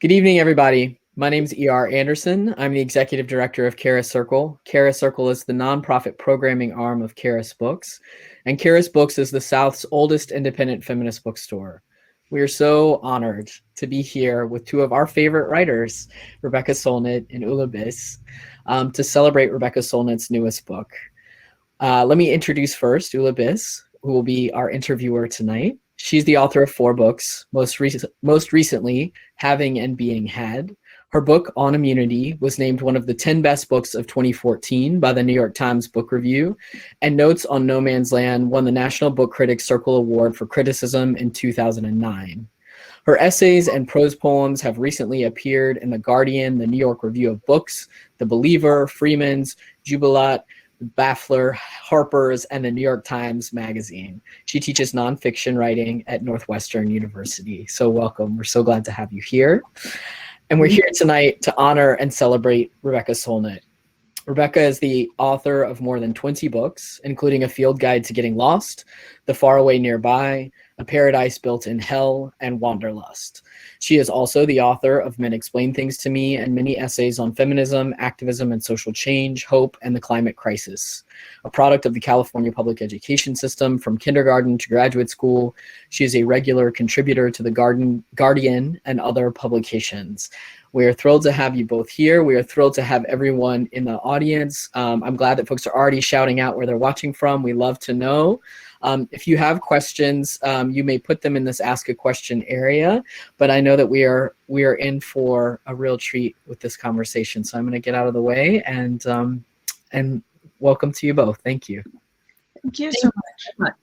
Good evening, everybody. My name is E.R. Anderson. I'm the executive director of Charis Circle. Charis Circle is the nonprofit programming arm of Charis Books, and Charis Books is the South's oldest independent feminist bookstore. We are so honored to be here with two of our favorite writers, Rebecca Solnit and Ulla Biss, to celebrate Rebecca Solnit's newest book. Let me introduce first Ulla Biss, who will be our interviewer tonight. She's the author of 4 books, most recently, Having and Being Had. Her book, On Immunity, was named one of the 10 best books of 2014 by the New York Times Book Review, and Notes on No Man's Land won the National Book Critics Circle Award for Criticism in 2009. Her essays and prose poems have recently appeared in The Guardian, the New York Review of Books, The Believer, Freeman's, Jubilat, Baffler, Harper's, and the New York Times Magazine. She teaches nonfiction writing at Northwestern University. So welcome. We're so glad to have you here. And we're here tonight to honor and celebrate Rebecca Solnit. Rebecca is the author of more than 20 books, including A Field Guide to Getting Lost, The Faraway Nearby, A Paradise Built in Hell, and Wanderlust. She is also the author of Men Explain Things to Me and many essays on feminism, activism and social change, hope, and the climate crisis. A product of the California public education system from kindergarten to graduate school, she is a regular contributor to the Guardian and other publications. We are thrilled to have you both here. We are thrilled to have everyone in the audience. I'm glad that folks are already shouting out where they're watching from. We love to know. If you have questions, you may put them in this Ask a Question area, but I know that we are in for a real treat with this conversation. So I'm going to get out of the way and welcome to you both. Thank you. Thank you so much.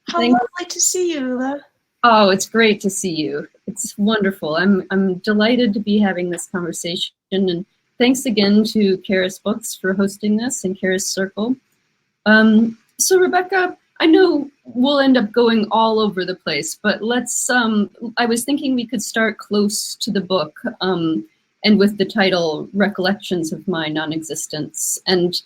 How lovely to see you, Ulla. Oh, it's great to see you. It's wonderful. I'm delighted to be having this conversation, and thanks again to Charis Books for hosting this and Charis Circle. So Rebecca, I know we'll end up going all over the place, but let's, I was thinking we could start close to the book and with the title, Recollections of My Non-Existence. And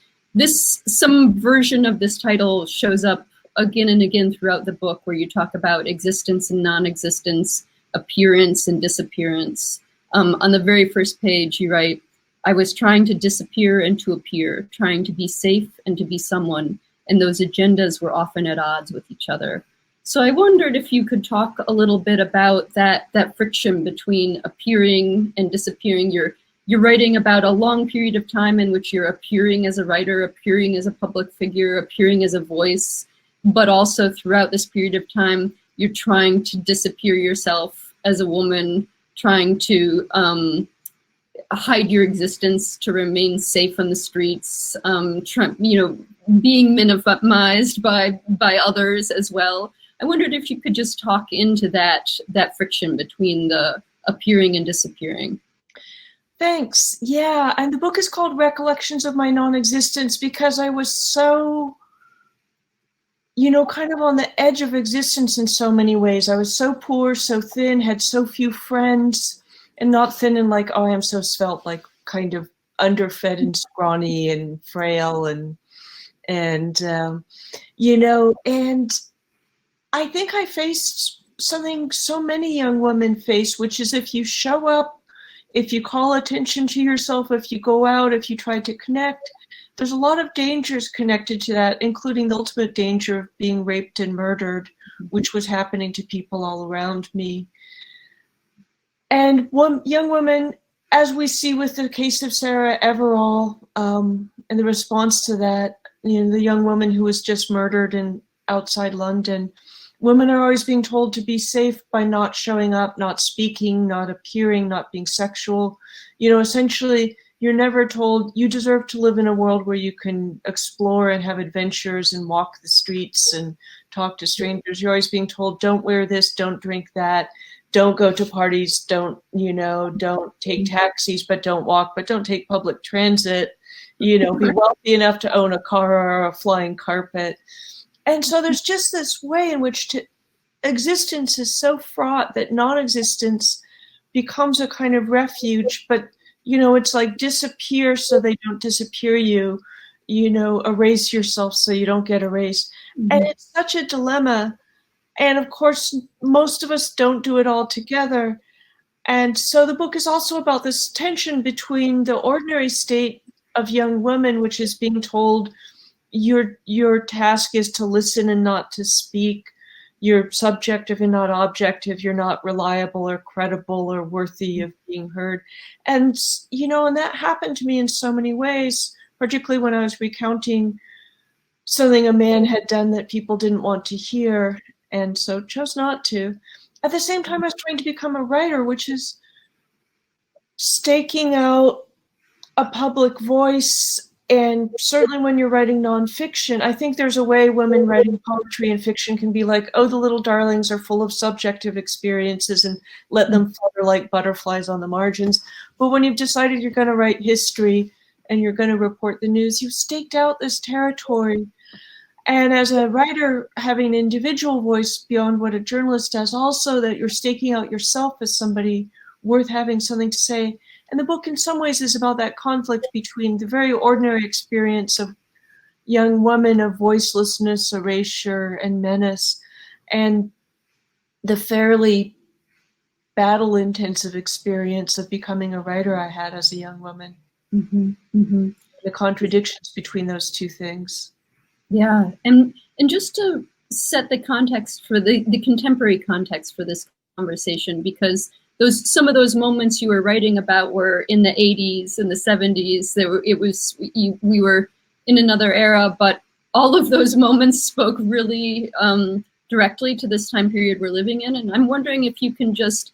some version of this title shows up again and again throughout the book, where you talk about existence and non-existence, appearance and disappearance. On the very first page, you write, I was trying to disappear and to appear, trying to be safe and to be someone, and those agendas were often at odds with each other. So I wondered if you could talk a little bit about that friction between appearing and disappearing. You're writing about a long period of time in which you're appearing as a writer, appearing as a public figure, appearing as a voice, but also throughout this period of time, you're trying to disappear yourself as a woman, trying to hide your existence to remain safe on the streets, being minimized by others as well. I wondered if you could just talk into that friction between the appearing and disappearing. Thanks. Yeah, and the book is called Recollections of My Non-Existence because I was so, kind of on the edge of existence in so many ways. I was so poor, so thin, had so few friends, and not thin and like, oh, I am so svelte, like kind of underfed and scrawny and frail and I think I faced something so many young women face, which is if you show up, if you call attention to yourself, if you go out, if you try to connect, there's a lot of dangers connected to that, including the ultimate danger of being raped and murdered, which was happening to people all around me. And one young woman, as we see with the case of Sarah Everall, and the response to that, the young woman who was just murdered outside London, women are always being told to be safe by not showing up, not speaking, not appearing, not being sexual. Essentially, you're never told you deserve to live in a world where you can explore and have adventures and walk the streets and talk to strangers. You're always being told, don't wear this, don't drink that, don't go to parties, don't take taxis, but don't walk, but don't take public transit, be wealthy enough to own a car or a flying carpet. And so there's just this way in which existence is so fraught that non-existence becomes a kind of refuge, but it's like disappear so they don't disappear you, erase yourself so you don't get erased. Mm-hmm. And it's such a dilemma. And of course, most of us don't do it all together. And so the book is also about this tension between the ordinary state of young women, which is being told your task is to listen and not to speak. You're subjective and not objective. You're not reliable or credible or worthy of being heard. And, and that happened to me in so many ways, particularly when I was recounting something a man had done that people didn't want to hear, and so chose not to. At the same time, I was trying to become a writer, which is staking out a public voice. And certainly when you're writing nonfiction, I think there's a way women writing poetry and fiction can be like, oh, the little darlings are full of subjective experiences and let them flutter like butterflies on the margins. But when you've decided you're going to write history and you're going to report the news, you've staked out this territory. And as a writer, having an individual voice beyond what a journalist does, also that you're staking out yourself as somebody worth having something to say. And the book in some ways is about that conflict between the very ordinary experience of young women of voicelessness, erasure, and menace, and the fairly battle-intensive experience of becoming a writer I had as a young woman. Mm-hmm. Mm-hmm. The contradictions between those two things. Yeah, and just to set the context for the contemporary context for this conversation, because some of those moments you were writing about were in the 80s and the 70s. We were in another era, but all of those moments spoke really directly to this time period we're living in. And I'm wondering if you can just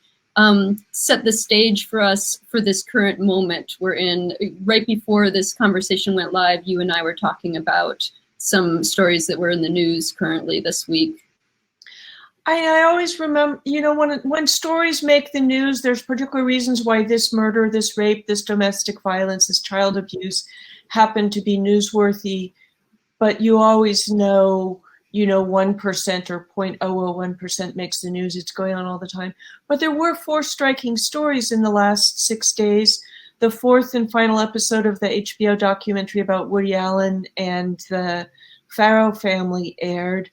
set the stage for us for this current moment we're in. Right before this conversation went live, you and I were talking about some stories that were in the news currently this week. I always remember, when stories make the news, there's particular reasons why this murder, this rape, this domestic violence, this child abuse happen to be newsworthy. But you always know, 1% or 0.001% makes the news. It's going on all the time. But there were 4 striking stories in the last 6 days. The 4th and final episode of the HBO documentary about Woody Allen and the Farrow family aired.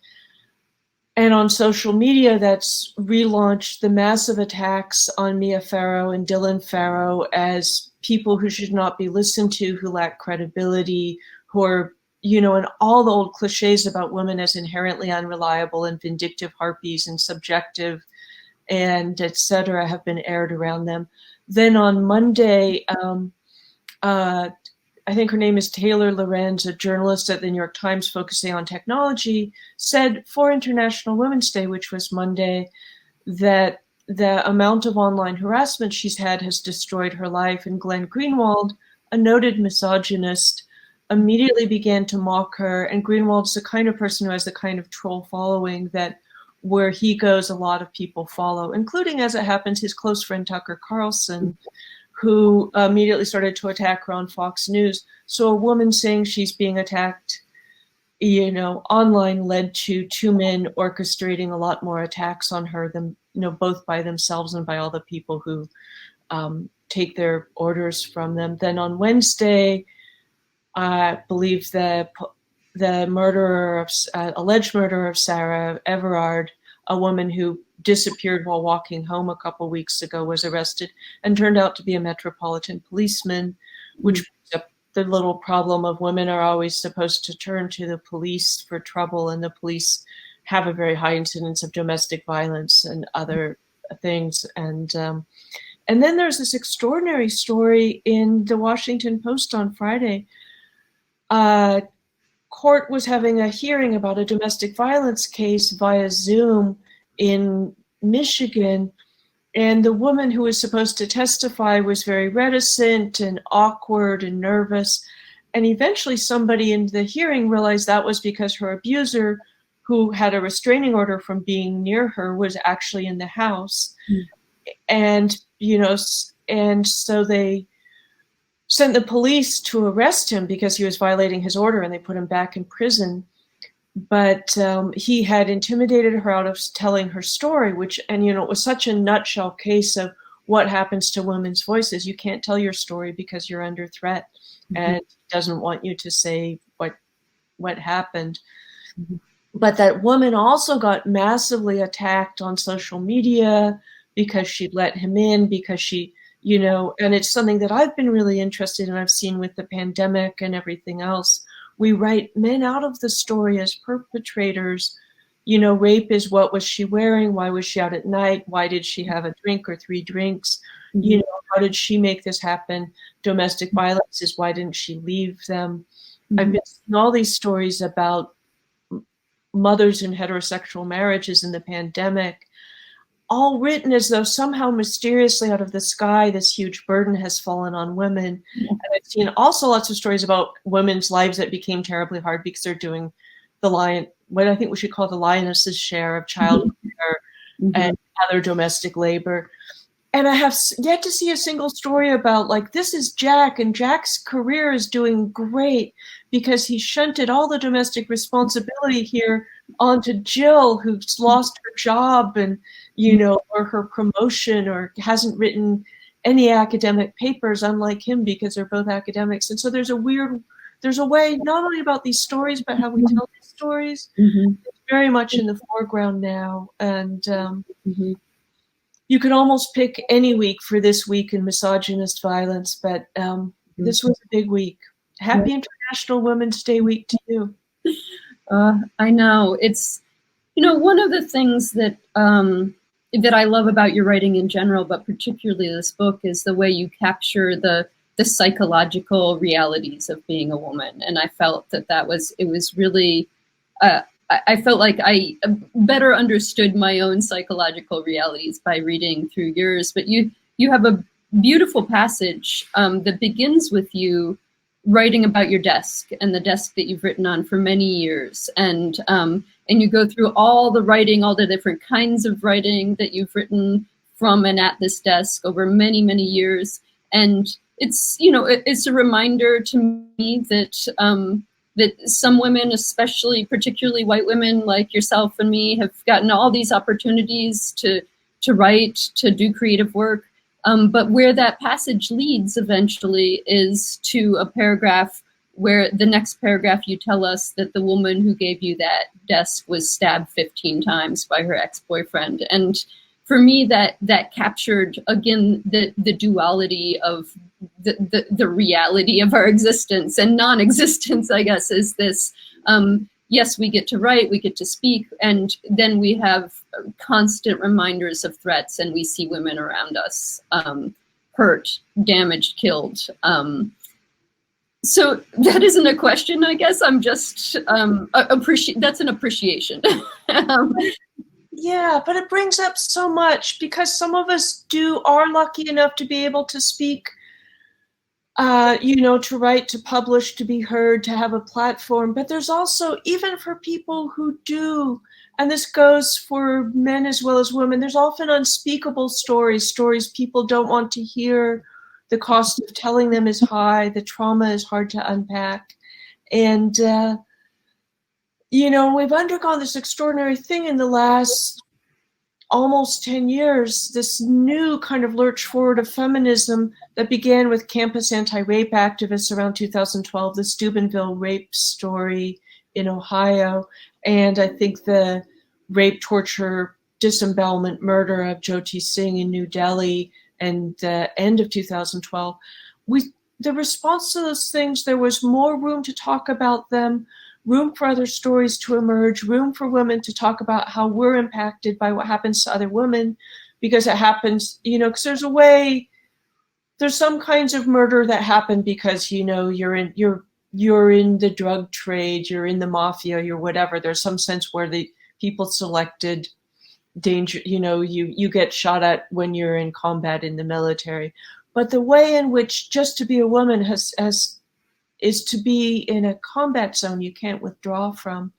And on social media, that's relaunched the massive attacks on Mia Farrow and Dylan Farrow as people who should not be listened to, who lack credibility, who are, and all the old cliches about women as inherently unreliable and vindictive harpies and subjective and et cetera have been aired around them. Then on Monday, I think her name is Taylor Lorenz, a journalist at the New York Times focusing on technology, said for International Women's Day, which was Monday, that the amount of online harassment she's had has destroyed her life. And Glenn Greenwald, a noted misogynist, immediately began to mock her. And Greenwald's the kind of person who has the kind of troll following that where he goes, a lot of people follow, including, as it happens, his close friend Tucker Carlson, who immediately started to attack her on Fox News. So a woman saying she's being attacked, online led to 2 men orchestrating a lot more attacks on her than, both by themselves and by all the people who take their orders from them. Then on Wednesday, I believe the alleged murderer of Sarah Everard, a woman who disappeared while walking home a couple weeks ago, was arrested and turned out to be a metropolitan policeman, which brings up the little problem of women are always supposed to turn to the police for trouble, and the police have a very high incidence of domestic violence and other things. And then there's this extraordinary story in the Washington Post on Friday. Court was having a hearing about a domestic violence case via Zoom in Michigan, and the woman who was supposed to testify was very reticent and awkward and nervous. And eventually somebody in the hearing realized that was because her abuser, who had a restraining order from being near her, was actually in the house. And so they sent the police to arrest him because he was violating his order, and they put him back in prison. But he had intimidated her out of telling her story, it was such a nutshell case of what happens to women's voices. You can't tell your story because you're under threat, and he doesn't want you to say what happened. But that woman also got massively attacked on social media because she let him in, because she, and it's something that I've been really interested in. I've seen with the pandemic and everything else. We write men out of the story as perpetrators. Rape is, what was she wearing? Why was she out at night? Why did she have a drink or 3 drinks? Mm-hmm. How did she make this happen? Domestic violence is, why didn't she leave them? Mm-hmm. I've been seeing all these stories about mothers in heterosexual marriages in the pandemic, all written as though somehow mysteriously out of the sky, this huge burden has fallen on women. Yeah. And I've seen also lots of stories about women's lives that became terribly hard because they're doing what I think we should call the lioness's share of child care and other domestic labor. And I have yet to see a single story about, like, this is Jack, and Jack's career is doing great because he shunted all the domestic responsibility here onto Jill, who's lost her job and, or her promotion, or hasn't written any academic papers, unlike him, because they're both academics. And so there's a way not only about these stories, but how we tell these stories. It's very much in the foreground now. And you could almost pick any week for this week in misogynist violence, but this was a big week. Happy International Women's Day week to you. I know. It's, one of the things that that I love about your writing in general, but particularly this book, is the way you capture the psychological realities of being a woman. And I felt it was really, I felt like I better understood my own psychological realities by reading through yours. But you have a beautiful passage that begins with you writing about your desk, and the desk that you've written on for many years. And you go through all the writing, all the different kinds of writing that you've written from and at this desk over many, many years. And it's, it's a reminder to me that that some women, particularly white women like yourself and me, have gotten all these opportunities to write, to do creative work. But where that passage leads eventually is to a paragraph where the next paragraph you tell us that the woman who gave you that desk was stabbed 15 times by her ex-boyfriend. And for me, that captured, again, the duality of the reality of our existence and non-existence, I guess, is this, yes, we get to write, we get to speak, and then we have constant reminders of threats, and we see women around us hurt, damaged, killed. So that isn't a question, I guess. I'm just that's an appreciation. Yeah, but it brings up so much, because some of us are lucky enough to be able to speak, to write, to publish, to be heard, to have a platform. But there's also, even for people who do, and this goes for men as well as women, there's often unspeakable stories people don't want to hear. The cost of telling them is high. The trauma is hard to unpack. And, we've undergone this extraordinary thing in the last almost 10 years, this new kind of lurch forward of feminism that began with campus anti-rape activists around 2012, the Steubenville rape story in Ohio, and I think the rape, torture, disembowelment, murder of Jyoti Singh in New Delhi, and the end of 2012. The response to those things, there was more room to talk about them, room for other stories to emerge, room for women to talk about how we're impacted by what happens to other women, because it happens, because there's some kinds of murder that happen because, you're in the drug trade, you're in the mafia, you're whatever. There's some sense where the people selected danger, you get shot at when you're in combat in the military. But the way in which just to be a woman is to be in a combat zone you can't withdraw from.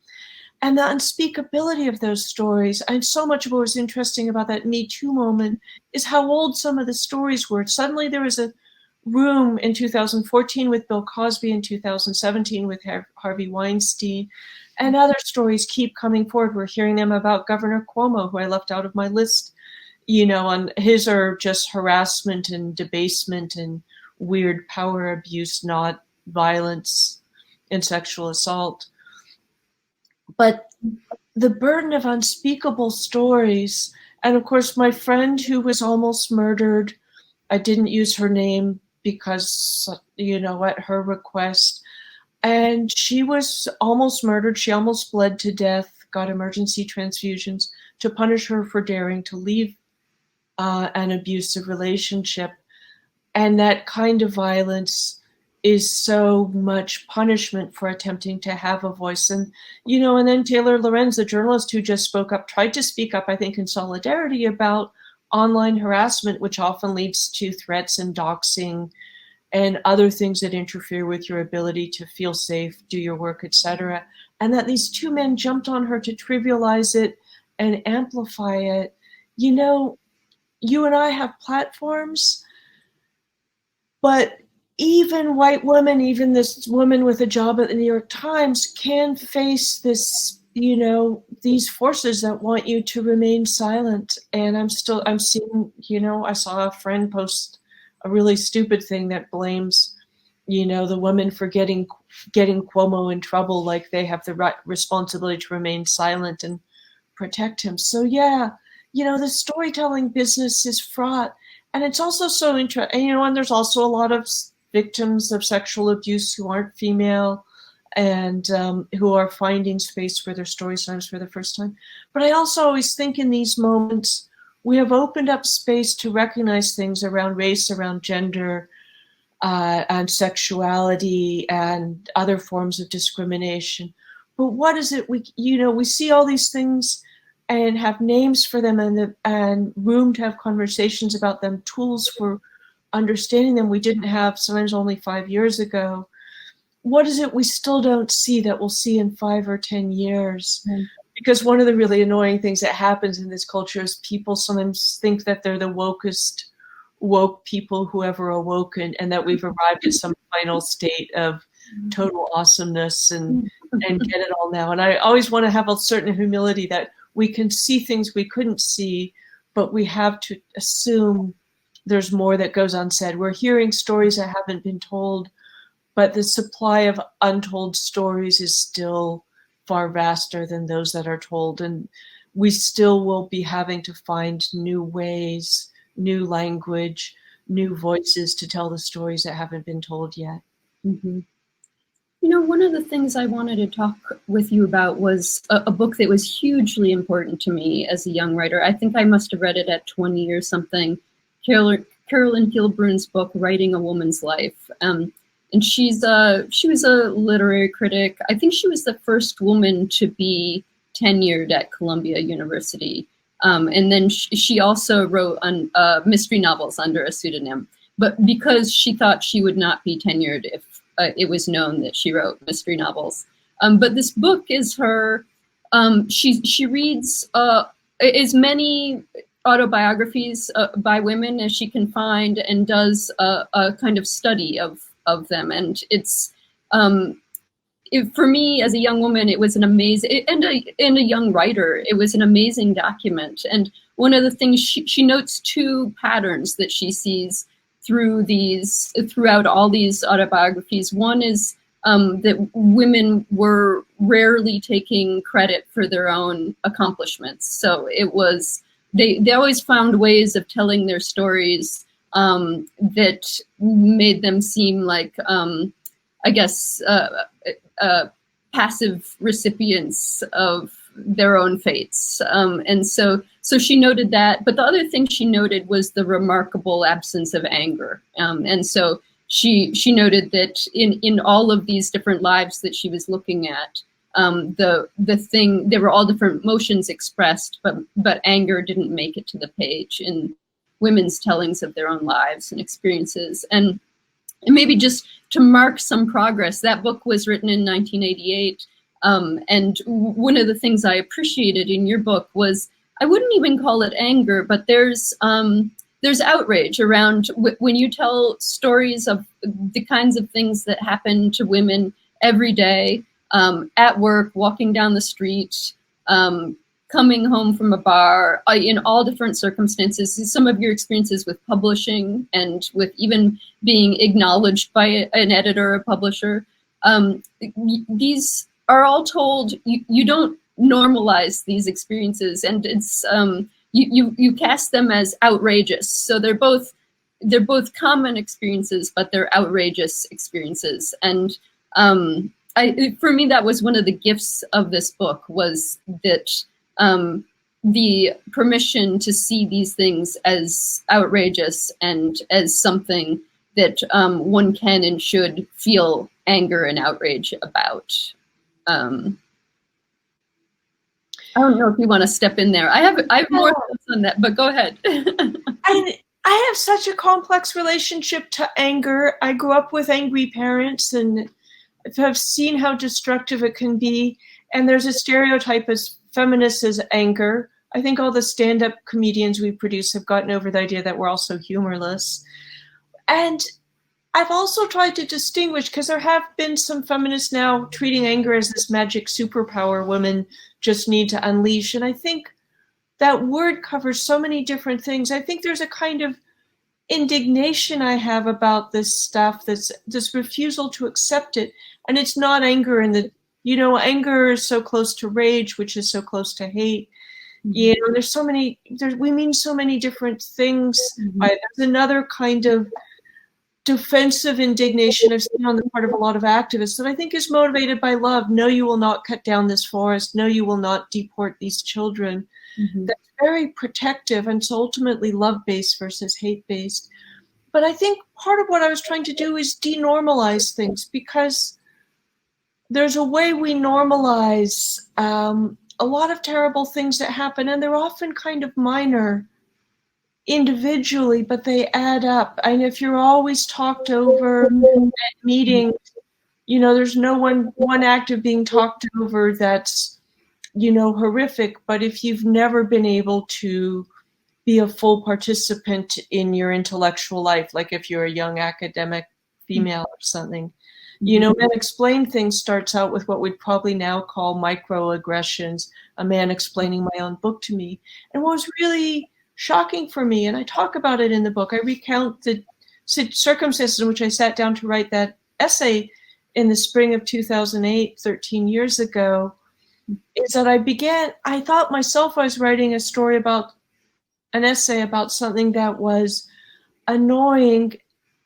And the unspeakability of those stories, and so much of what was interesting about that Me Too moment is how old some of the stories were. Suddenly there was a room in 2014 with Bill Cosby, in 2017 with Harvey Weinstein, and other stories keep coming forward. We're hearing them about Governor Cuomo, who I left out of my list, on his are just harassment and debasement and weird power abuse, not violence and sexual assault. But the burden of unspeakable stories And of course, my friend who was almost murdered, I didn't use her name because, at her request. And she was almost murdered. She almost bled to death, got emergency transfusions to punish her for daring to leave an abusive relationship. And that kind of violence is so much punishment for attempting to have a voice. And, and then Taylor Lorenz, the journalist who just spoke up, tried to speak up, I think, in solidarity about online harassment, which often leads to threats and doxing and other things that interfere with your ability to feel safe, do your work, etc. And that these two men jumped on her to trivialize it and amplify it. You and I have platforms, but even white women, even this woman with a job at the New York Times, can face this, these forces that want you to remain silent. And I'm seeing, I saw a friend post a really stupid thing that blames, the woman for getting Cuomo in trouble, like they have the responsibility to remain silent and protect him. So yeah, the storytelling business is fraught. And it's also so interesting, and there's also a lot of victims of sexual abuse who aren't female and who are finding space for their stories sometimes for the first time. But I also always think in these moments, we have opened up space to recognize things around race, around gender, and sexuality and other forms of discrimination. But what is it we see all these things and have names for them and room to have conversations about them, tools for understanding them we didn't have sometimes only 5 years ago. What is it we still don't see that we'll see in 5 or 10 years? Mm. Because one of the really annoying things that happens in this culture is people sometimes think that they're the wokest woke people who ever awoken, and that we've arrived at some final state of total awesomeness and get it all now. And I always want to have a certain humility that we can see things we couldn't see, but we have to assume there's more that goes unsaid. We're hearing stories that haven't been told, but the supply of untold stories is still far vaster than those that are told. And we still will be having to find new ways, new language, new voices to tell the stories that haven't been told yet. Mm-hmm. One of the things I wanted to talk with you about was a book that was hugely important to me as a young writer. I think I must have read it at 20 or something. Carolyn Kilbroon's book, Writing a Woman's Life. And she was a literary critic. I think she was the first woman to be tenured at Columbia University. And then she also wrote mystery novels under a pseudonym, but because she thought she would not be tenured if it was known that she wrote mystery novels. But this book is her, she reads as many autobiographies by women as she can find and does a kind of study of them. And it's, for me as a young woman, it was an amazing, and a young writer, it was an amazing document. And one of the things she notes two patterns that she sees throughout all these autobiographies. One is that women were rarely taking credit for their own accomplishments. So it was, they always found ways of telling their stories that made them seem like, passive recipients of their own fates. And so she noted that, but the other thing she noted was the remarkable absence of anger. And so she noted that in all of these different lives that she was looking at, there were all different emotions expressed, but anger didn't make it to the page in women's tellings of their own lives and experiences. And maybe just to mark some progress, that book was written in 1988. And one of the things I appreciated in your book was, I wouldn't even call it anger, but there's outrage around when you tell stories of the kinds of things that happen to women every day, at work, walking down the street, coming home from a bar, in all different circumstances. Some of your experiences with publishing and with even being acknowledged by an editor or publisher. These are all told, you don't normalize these experiences. And it's you cast them as outrageous. So they're both common experiences, but they're outrageous experiences. And for me, that was one of the gifts of this book, was that the permission to see these things as outrageous and as something that one can and should feel anger and outrage about. I don't know if you want to step in there. I have more thoughts on that, but go ahead. I have such a complex relationship to anger. I grew up with angry parents and have seen how destructive it can be. And there's a stereotype as feminists as anger. I think all the stand-up comedians we produce have gotten over the idea that we're also humorless. And I've also tried to distinguish, because there have been some feminists now treating anger as this magic superpower women just need to unleash. And I think that word covers so many different things. I think there's a kind of indignation I have about this stuff, this refusal to accept it. And it's not anger in the, anger is so close to rage, which is so close to hate. Mm-hmm. There's so many, we mean so many different things. Mm-hmm. There's another kind of defensive indignation I've seen on the part of a lot of activists that I think is motivated by love. No, you will not cut down this forest. No, you will not deport these children. Mm-hmm. That's very protective, and it's ultimately love-based versus hate-based. But I think part of what I was trying to do is denormalize things, because there's a way we normalize a lot of terrible things that happen, and they're often kind of minor individually, but they add up. And if you're always talked over at meetings, there's no one act of being talked over that's horrific. But if you've never been able to be a full participant in your intellectual life, like if you're a young academic female or something, Men Explain Things starts out with what we'd probably now call microaggressions, a man explaining my own book to me. And what was really shocking for me, and I talk about it in the book, I recount the circumstances in which I sat down to write that essay in the spring of 2008, 13 years ago, is that I thought myself I was writing a story about an essay about something that was annoying,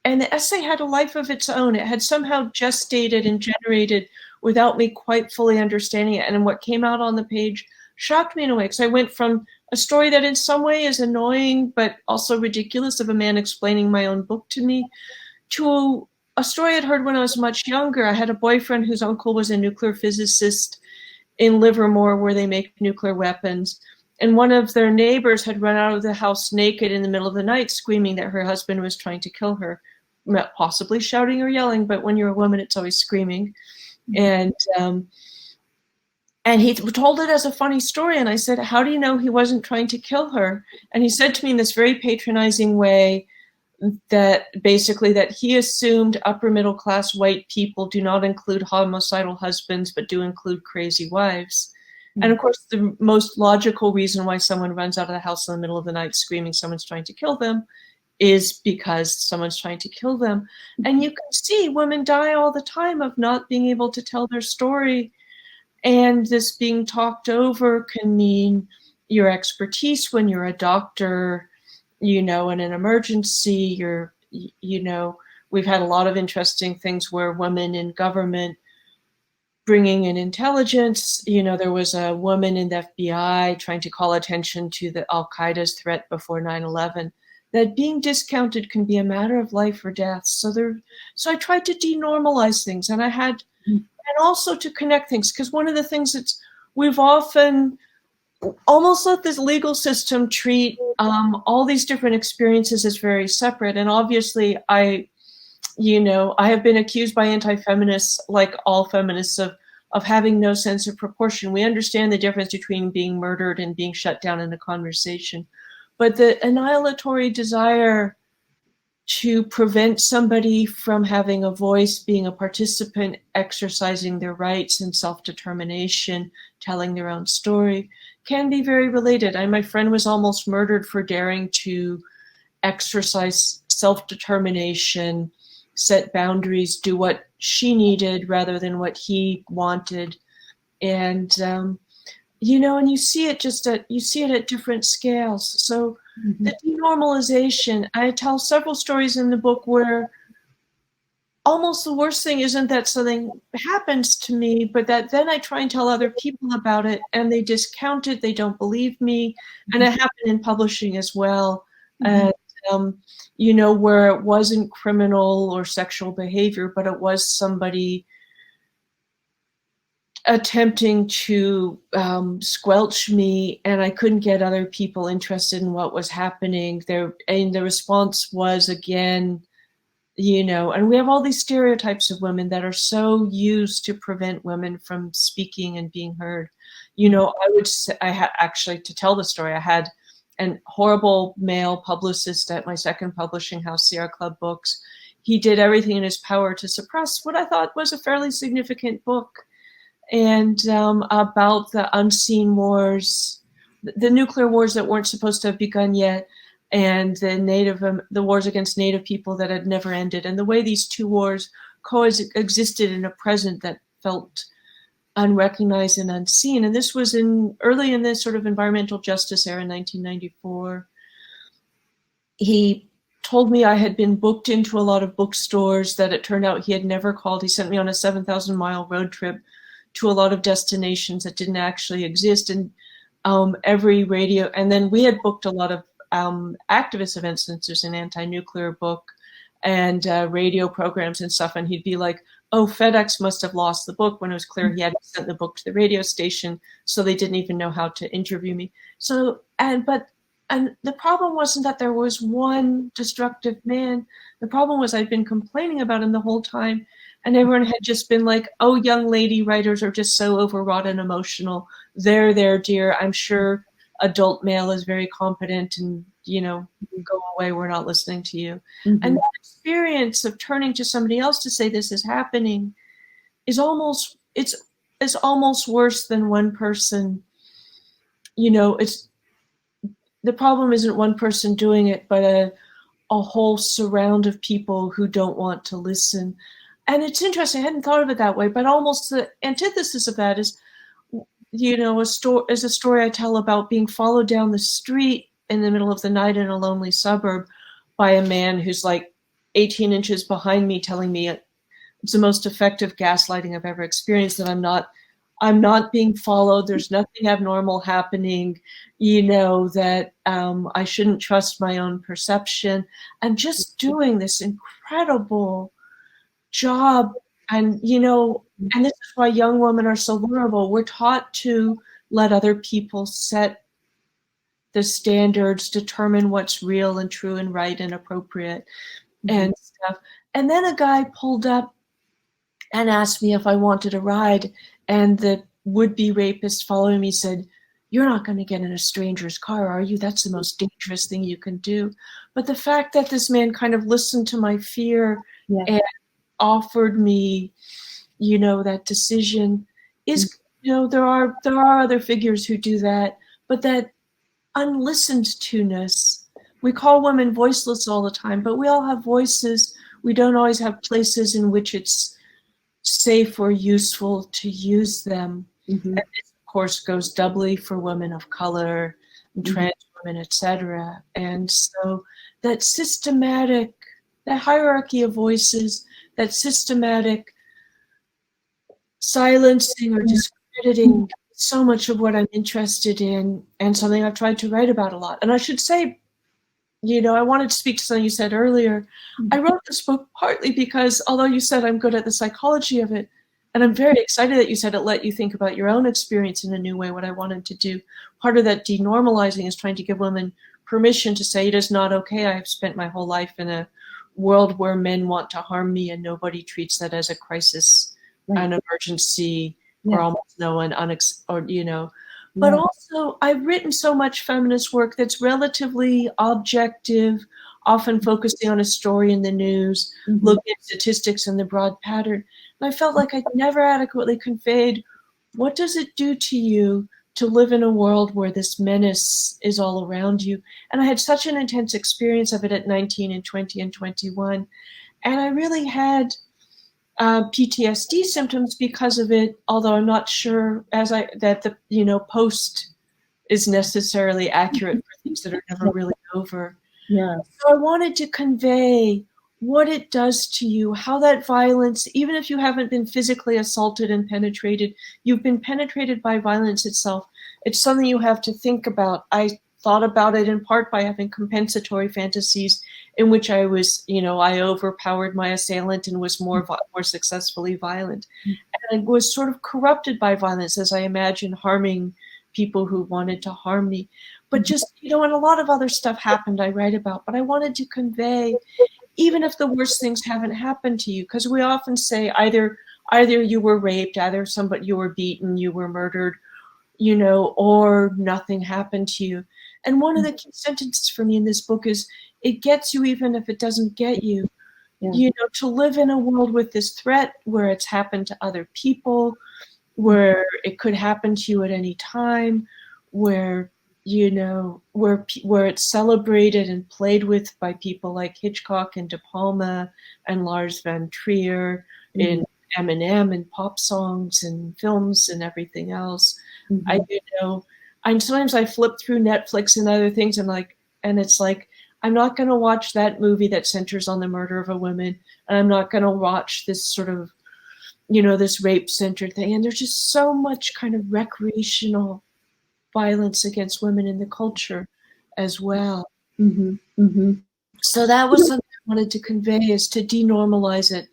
and the essay had a life of its own. It had somehow gestated and generated without me quite fully understanding it. And what came out on the page shocked me in a way, because I went from a story that in some way is annoying but also ridiculous, of a man explaining my own book to me, to a story I'd heard when I was much younger. I had a boyfriend whose uncle was a nuclear physicist in Livermore, where they make nuclear weapons. And one of their neighbors had run out of the house naked in the middle of the night, screaming that her husband was trying to kill her, possibly shouting or yelling, but when you're a woman, it's always screaming. And he told it as a funny story. And I said, how do you know he wasn't trying to kill her? And he said to me in this very patronizing way that basically that he assumed upper middle class white people do not include homicidal husbands, but do include crazy wives. Mm-hmm. And of course, the most logical reason why someone runs out of the house in the middle of the night screaming someone's trying to kill them is because someone's trying to kill them. And you can see women die all the time of not being able to tell their story. And this being talked over can mean your expertise when you're a doctor, in an emergency. We've had a lot of interesting things where women in government bringing in intelligence. There was a woman in the FBI trying to call attention to the Al-Qaeda's threat before 9/11. That being discounted can be a matter of life or death. So I tried to denormalize things, and and also to connect things, because one of the things that we've often almost let this legal system treat all these different experiences as very separate. And obviously I have been accused by anti-feminists, like all feminists, of having no sense of proportion. We understand the difference between being murdered and being shut down in a conversation. But the annihilatory desire to prevent somebody from having a voice, being a participant, exercising their rights and self-determination, telling their own story, can be very related. My friend was almost murdered for daring to exercise self-determination, set boundaries, do what she needed rather than what he wanted. And, and you see it at different scales. So the denormalization, I tell several stories in the book where almost the worst thing isn't that something happens to me, but that then I try and tell other people about it and they discount it, they don't believe me. And it happened in publishing as well. And, where it wasn't criminal or sexual behavior, but it was somebody attempting to squelch me, and I couldn't get other people interested in what was happening there. And the response was, again, and we have all these stereotypes of women that are so used to prevent women from speaking and being heard. I would say, I had actually, to tell the story, I had an horrible male publicist at my second publishing house, Sierra Club Books. He did everything in his power to suppress what I thought was a fairly significant book, and about the unseen wars, the nuclear wars that weren't supposed to have begun yet, and the wars against Native people that had never ended, and the way these two wars coexisted in a present that felt unrecognized and unseen. And this was early in this sort of environmental justice era, in 1994. He told me I had been booked into a lot of bookstores that it turned out he had never called. He sent me on a 7,000-mile road trip to a lot of destinations that didn't actually exist, and every radio. And then we had booked a lot of activist events, since there's an anti-nuclear book, and radio programs and stuff. And he'd be like, "Oh, FedEx must have lost the book," when it was clear he hadn't sent the book to the radio station, so they didn't even know how to interview me. So, and the problem wasn't that there was one destructive man. The problem was I'd been complaining about him the whole time, and everyone had just been like, "Oh, young lady writers are just so overwrought and emotional. There, dear. I'm sure adult male is very competent, and go away. We're not listening to you." And that experience of turning to somebody else to say this is happening is almost worse than one person. It's the problem isn't one person doing it, but a whole surround of people who don't want to listen. And it's interesting. I hadn't thought of it that way, but almost the antithesis of that is, a story I tell about being followed down the street in the middle of the night in a lonely suburb by a man who's like 18 inches behind me, telling me it's the most effective gaslighting I've ever experienced, that I'm not being followed. There's nothing abnormal happening, that I shouldn't trust my own perception, and just doing this incredible job. And, and this is why young women are so vulnerable. We're taught to let other people set the standards, determine what's real and true and right and appropriate and stuff. And then a guy pulled up and asked me if I wanted a ride. And the would-be rapist following me said, "You're not going to get in a stranger's car, are you? That's the most dangerous thing you can do." But the fact that this man kind of listened to my fear and offered me, that decision is, there are other figures who do that, but that unlistened to-ness. We call women voiceless all the time, but we all have voices. We don't always have places in which it's safe or useful to use them. And this, of course, goes doubly for women of color, and trans women, etc. And so that hierarchy of voices, that systematic silencing or discrediting so much of what I'm interested in, and something I've tried to write about a lot. And I should say, I wanted to speak to something you said earlier. I wrote this book partly because, although you said I'm good at the psychology of it, and I'm very excited that you said it let you think about your own experience in a new way, what I wanted to do. Part of that denormalizing is trying to give women permission to say, it is not okay. I've spent my whole life in a world where men want to harm me, and nobody treats that as a crisis, an emergency, or almost no one, But also, I've written so much feminist work that's relatively objective, often focusing on a story in the news, looking at statistics and the broad pattern. And I felt like I'd never adequately conveyed, what does it do to you to live in a world where this menace is all around you? And I had such an intense experience of it at 19 and 20 and 21. And I really had PTSD symptoms because of it, although I'm not sure that the post is necessarily accurate for things that are never really over. Yeah. So I wanted to convey what it does to you, how that violence, even if you haven't been physically assaulted and penetrated, you've been penetrated by violence itself. It's something you have to think about. I thought about it in part by having compensatory fantasies in which I was, I overpowered my assailant and was more successfully violent. And I was sort of corrupted by violence as I imagined harming people who wanted to harm me. But just, and a lot of other stuff happened I write about, but I wanted to convey, even if the worst things haven't happened to you, because we often say either you were raped, either you were beaten, you were murdered, or nothing happened to you. And one of the key sentences for me in this book is, it gets you even if it doesn't get you. Yeah. To live in a world with this threat where it's happened to other people, where it could happen to you at any time, where where it's celebrated and played with by people like Hitchcock and De Palma and Lars von Trier in Eminem and pop songs and films and everything else. Sometimes I flip through Netflix and other things and it's like, I'm not going to watch that movie that centers on the murder of a woman, and I'm not going to watch this sort of, this rape-centered thing. And there's just so much kind of recreational violence against women in the culture as well. So that was something I wanted to convey, is to denormalize it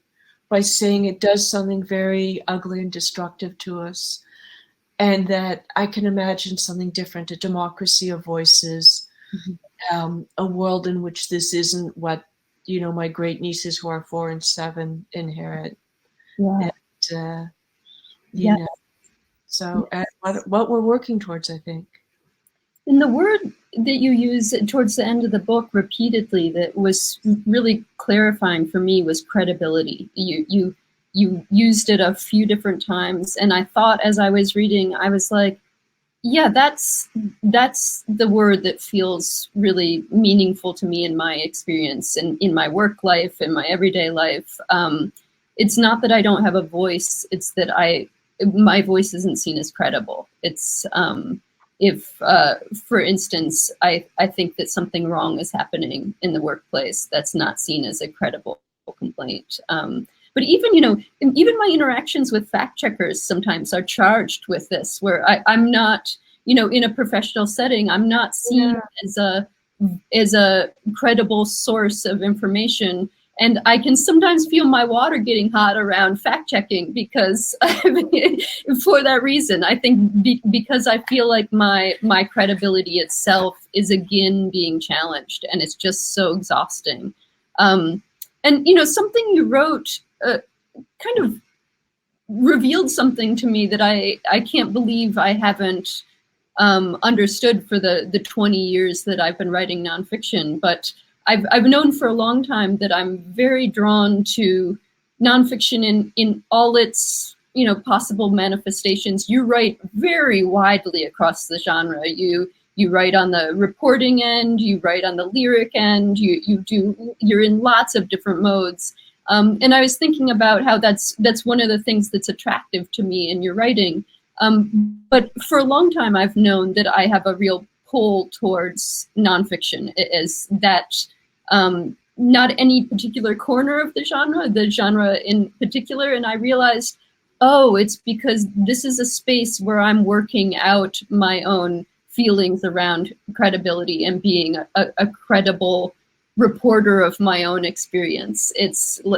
by saying it does something very ugly and destructive to us, and that I can imagine something different, a democracy of voices, a world in which this isn't what, my great nieces who are 4 and 7 inherit. Yeah. And, so what we're working towards, I think. And the word that you use towards the end of the book repeatedly that was really clarifying for me was credibility. You used it a few different times, and I thought as I was reading, I was like, yeah, that's the word that feels really meaningful to me in my experience and in my work life, in my everyday life. It's not that I don't have a voice, it's that my voice isn't seen as credible. It's if, for instance, I think that something wrong is happening in the workplace, that's not seen as a credible complaint. But even, even my interactions with fact checkers sometimes are charged with this, where I'm not, in a professional setting, I'm not seen as a credible source of information. And I can sometimes feel my water getting hot around fact checking because for that reason, I think because I feel like my credibility itself is again being challenged, and it's just so exhausting. And, something you wrote kind of revealed something to me that I can't believe I haven't understood for the 20 years that I've been writing nonfiction. But I've known for a long time that I'm very drawn to nonfiction in all its possible manifestations. You write very widely across the genre. You write on the reporting end, you write on the lyric end, you're in lots of different modes. And I was thinking about how that's one of the things that's attractive to me in your writing. But for a long time, I've known that I have a real pull towards nonfiction, as that not any particular corner of the genre in particular. And I realized, it's because this is a space where I'm working out my own feelings around credibility and being a credible reporter of my own experience.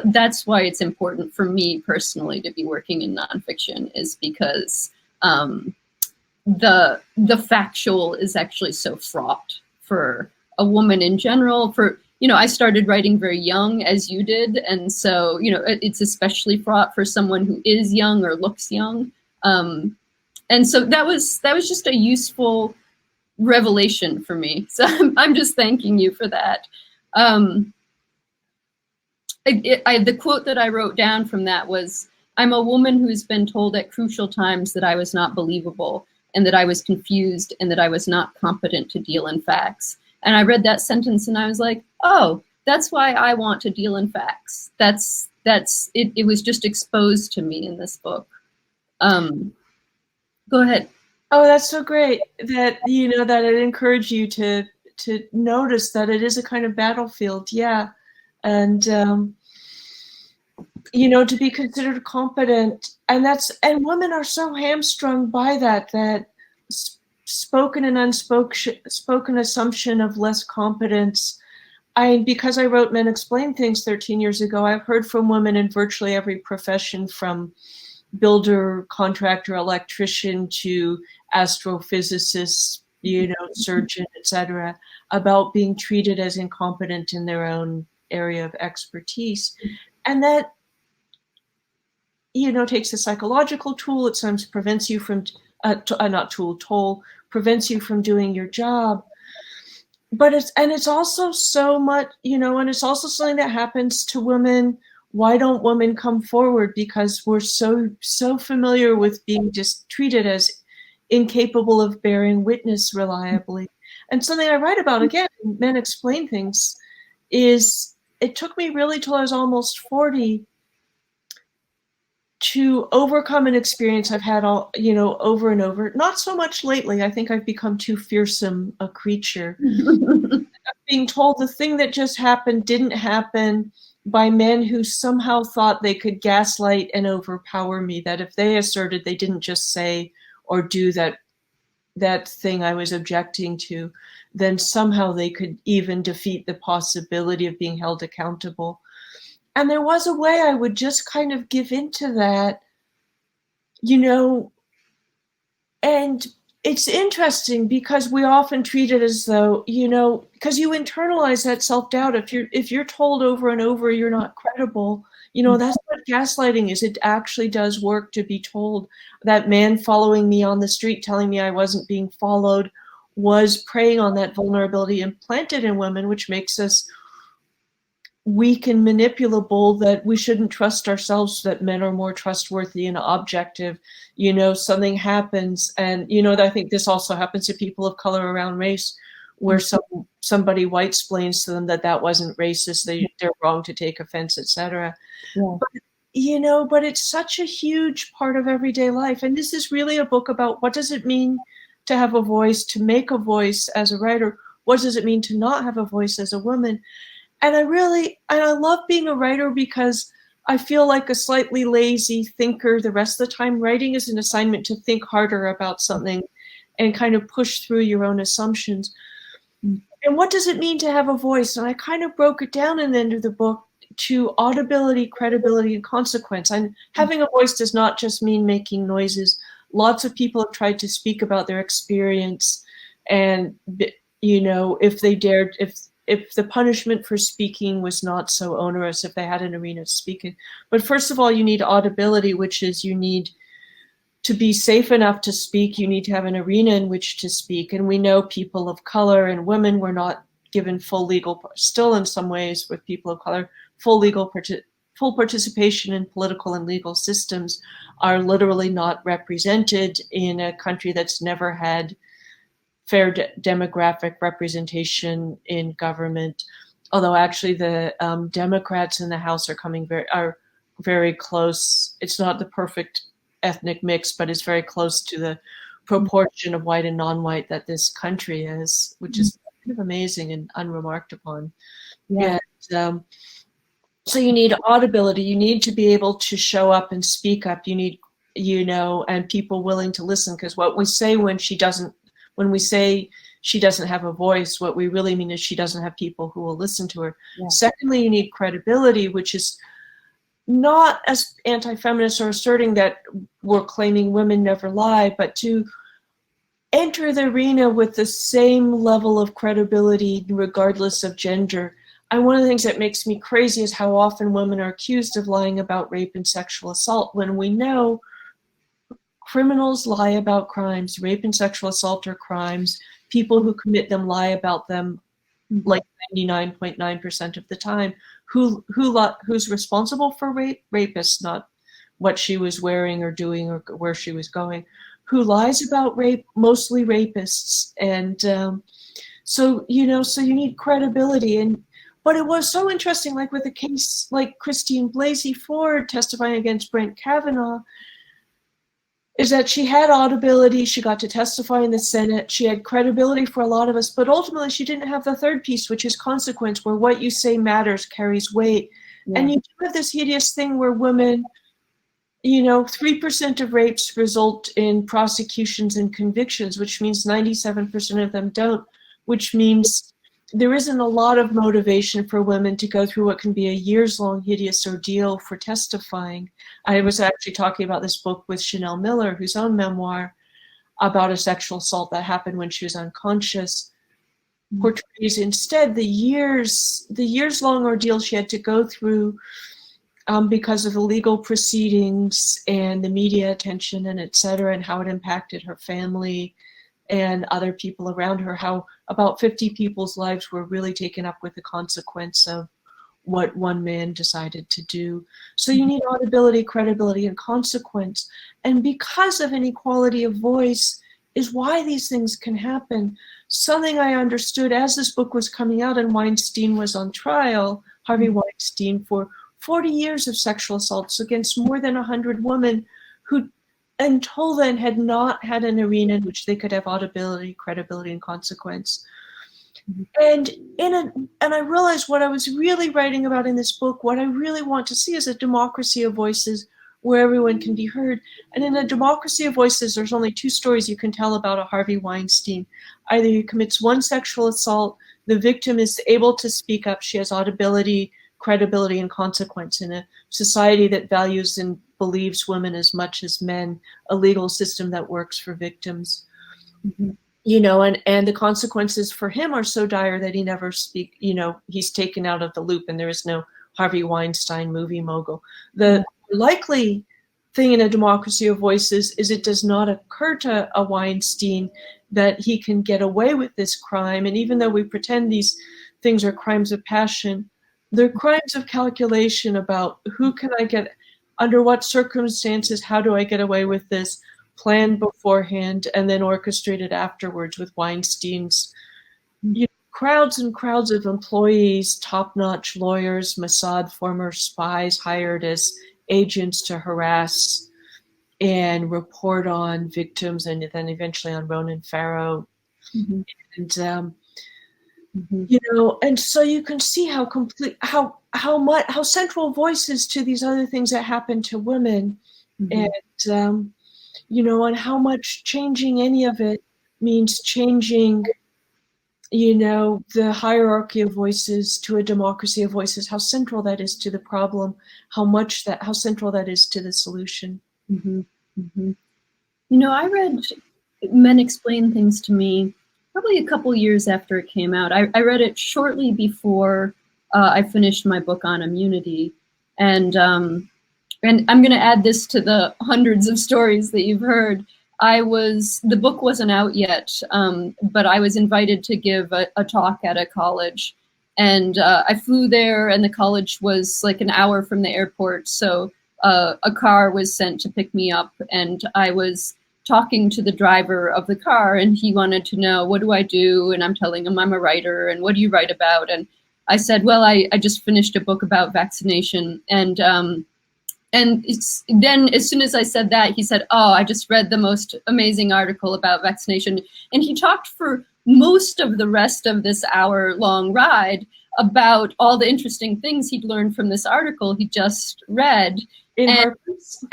That's why it's important for me personally to be working in nonfiction, is because the factual is actually so fraught for a woman in general. I started writing very young, as you did, and so it's especially fraught for someone who is young or looks young. And so that was just a useful revelation for me. So I'm just thanking you for that. The quote that I wrote down from that was, "I'm a woman who's been told at crucial times that I was not believable, and that I was confused, and that I was not competent to deal in facts." And I read that sentence and I was like, oh, that's why I want to deal in facts. That's that's it. It was just exposed to me in this book. Go ahead. Oh, that's so great that, you know, that it encouraged you to notice that it is a kind of battlefield. Yeah. And, you know, to be considered competent, and women are so hamstrung by that spoken and unspoken assumption of less competence. Because I wrote Men Explain Things 13 years ago, I've heard from women in virtually every profession, from builder, contractor, electrician to astrophysicist, you know, surgeon, etc., about being treated as incompetent in their own area of expertise. And that, you know, takes a psychological toll. It sometimes prevents you from, toll, prevents you from doing your job. But it's also so much, you know, and it's also something that happens to women. Why don't women come forward? Because we're so familiar with being just treated as incapable of bearing witness reliably. And something I write about, again, in Men Explain Things, is it took me really till I was almost 40 to overcome an experience I've had all, you know, over and over. Not so much lately. I think I've become too fearsome a creature. Being told the thing that just happened didn't happen by men who somehow thought they could gaslight and overpower me, that if they asserted they didn't just say or do that thing I was objecting to, then somehow they could even defeat the possibility of being held accountable. And there was a way I would just kind of give into that, you know, and it's interesting because we often treat it as though, you know, because you internalize that self-doubt. If you're told over and over you're not credible, you know, that's what gaslighting is. It actually does work to be told. That man following me on the street telling me I wasn't being followed was preying on that vulnerability implanted in women, which makes us weak and manipulable, that we shouldn't trust ourselves, that men are more trustworthy and objective. You know, something happens, and, you know, I think this also happens to people of color around race, where somebody white explains to them that wasn't racist, they're wrong to take offense, etc. Yeah. But, you know, but it's such a huge part of everyday life. And this is really a book about what does it mean to have a voice, to make a voice as a writer? What does it mean to not have a voice as a woman? And I love being a writer because I feel like a slightly lazy thinker the rest of the time. Writing is an assignment to think harder about something and kind of push through your own assumptions. And what does it mean to have a voice? And I kind of broke it down in the end of the book to audibility, credibility, and consequence. And having a voice does not just mean making noises. Lots of people have tried to speak about their experience, and, you know, if they dared, if the punishment for speaking was not so onerous, if they had an arena to speak in. But first of all, you need audibility, which is you need to be safe enough to speak. You need to have an arena in which to speak. And we know people of color and women were not given full legal, still in some ways with people of color, full participation in political and legal systems are literally not represented in a country that's never had fair demographic representation in government. Although actually the Democrats in the House are very close. It's not the perfect ethnic mix, but it's very close to the proportion of white and non-white that this country is, which is kind of amazing and unremarked upon. Yeah. And, so you need audibility. You need to be able to show up and speak up. You need, you know, and people willing to listen, because what we say when we say she doesn't have a voice, what we really mean is she doesn't have people who will listen to her. Yeah. Secondly, you need credibility, which is not as anti-feminists are asserting that we're claiming women never lie, but to enter the arena with the same level of credibility regardless of gender. And one of the things that makes me crazy is how often women are accused of lying about rape and sexual assault, when we know criminals lie about crimes. Rape and sexual assault are crimes. People who commit them lie about them like 99.9% of the time. Who's responsible for rape? Rapists, not what she was wearing or doing or where she was going. Who lies about rape? Mostly rapists. And so you need credibility. And But it was so interesting, like with a case like Christine Blasey Ford testifying against Brett Kavanaugh, is that she had audibility, she got to testify in the Senate, she had credibility for a lot of us, but ultimately she didn't have the third piece, which is consequence, where what you say matters, carries weight. Yeah. And you do have this hideous thing where women, 3% of rapes result in prosecutions and convictions, which means 97% of them don't, which means there isn't a lot of motivation for women to go through what can be a years-long hideous ordeal for testifying. I was actually talking about this book with Chanel Miller, whose own memoir about a sexual assault that happened when she was unconscious, portrays instead the years-long ordeal she had to go through because of the legal proceedings and the media attention and et cetera, and how it impacted her family and other people around her, how about 50 people's lives were really taken up with the consequence of what one man decided to do. So you need audibility, credibility, and consequence. And because of inequality of voice is why these things can happen. Something I understood as this book was coming out and Weinstein was on trial, Harvey Weinstein, for 40 years of sexual assaults against more than 100 women who until then had not had an arena in which they could have audibility, credibility, and consequence. And I realized what I was really writing about in this book, what I really want to see is a democracy of voices where everyone can be heard. And in a democracy of voices, there's only two stories you can tell about a Harvey Weinstein. Either he commits one sexual assault, the victim is able to speak up, she has audibility, credibility, and consequence in a society that values and believes women as much as men, a legal system that works for victims. And the consequences for him are so dire that he never he's taken out of the loop and there is no Harvey Weinstein movie mogul. The likely thing in a democracy of voices is it does not occur to a Weinstein that he can get away with this crime. And even though we pretend these things are crimes of passion, they're crimes of calculation about who can I get, under what circumstances, how do I get away with this, planned beforehand and then orchestrated afterwards with Weinstein's crowds and crowds of employees, top-notch lawyers, Mossad former spies hired as agents to harass and report on victims and then eventually on Ronan Farrow. And and so you can see how complete, how central voices to these other things that happen to women, and and how much changing any of it means changing, the hierarchy of voices to a democracy of voices, how central that is to the problem, how central that is to the solution. I read Men Explain Things to Me probably a couple years after it came out. I read it shortly before I finished my book on immunity. And I'm going to add this to the hundreds of stories that you've heard. The book wasn't out yet, but I was invited to give a talk at a college. And I flew there, and the college was like an hour from the airport. So a car was sent to pick me up, and I was talking to the driver of the car, and he wanted to know, what do I do? And I'm telling him I'm a writer, and what do you write about? And I said, well, I just finished a book about vaccination. And then as soon as I said that, he said, oh, I just read the most amazing article about vaccination. And he talked for most of the rest of this hour-long ride about all the interesting things he'd learned from this article he just read. In Harper's.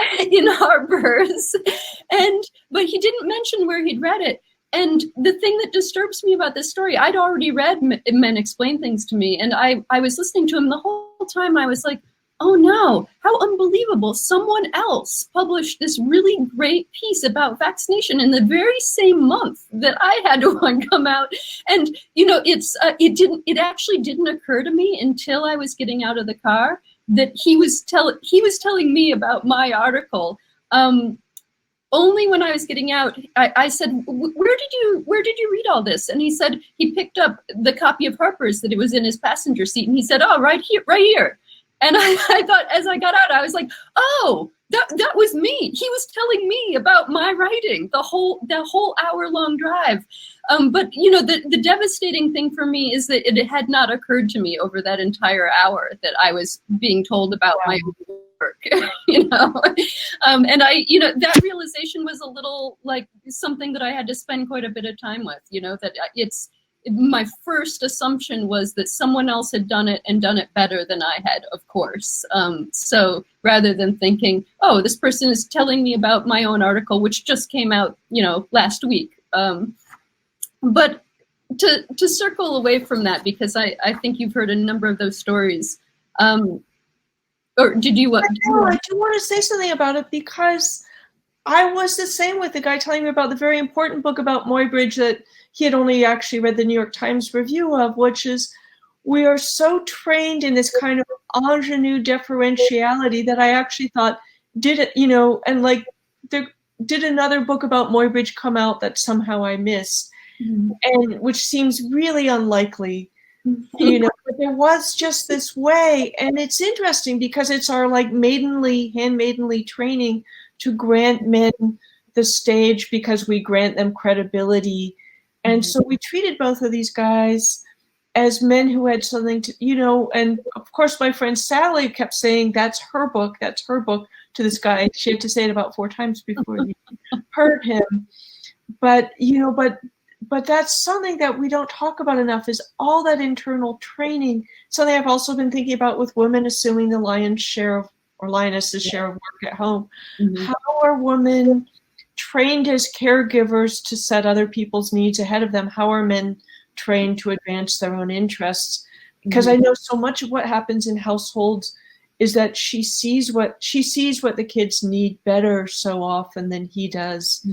But he didn't mention where he'd read it. And the thing that disturbs me about this story, I'd already read Men Explain Things to Me, and I was listening to him the whole time. I was like, oh no, how unbelievable. Someone else published this really great piece about vaccination in the very same month that I had one come out. And, it actually didn't occur to me until I was getting out of the car that he was telling me about my article. Only when I was getting out, I said, where did you read all this? And he said he picked up the copy of Harper's that it was in his passenger seat, and he said, oh, right here. And I thought, as I got out, I was like, oh, That was me. He was telling me about my writing the whole hour-long drive. But the devastating thing for me is that it had not occurred to me over that entire hour that I was being told about my work. And that realization was a little like something that I had to spend quite a bit of time with. That my first assumption was that someone else had done it and done it better than I had, of course. So rather than thinking, oh, this person is telling me about my own article, which just came out, last week. But to circle away from that, because I think you've heard a number of those stories. Or did you want? I do want to say something about it, because I was the same with the guy telling me about the very important book about Muybridge that he had only actually read the New York Times review of, which is, we are so trained in this kind of ingenue deferentiality that I actually thought, did another book about Muybridge come out that somehow I missed, and which seems really unlikely, but there was just this way. And it's interesting because it's our handmaidenly training to grant men the stage because we grant them credibility. And so we treated both of these guys as men who had something to, and of course my friend Sally kept saying, that's her book to this guy. She had to say it about 4 times before you heard him. But that's something that we don't talk about enough, is all that internal training. Something I've also been thinking about with women assuming the lioness's share of work at home. How are women trained as caregivers to set other people's needs ahead of them? How are men trained to advance their own interests? Because I know so much of what happens in households is that she sees what the kids need better so often than he does.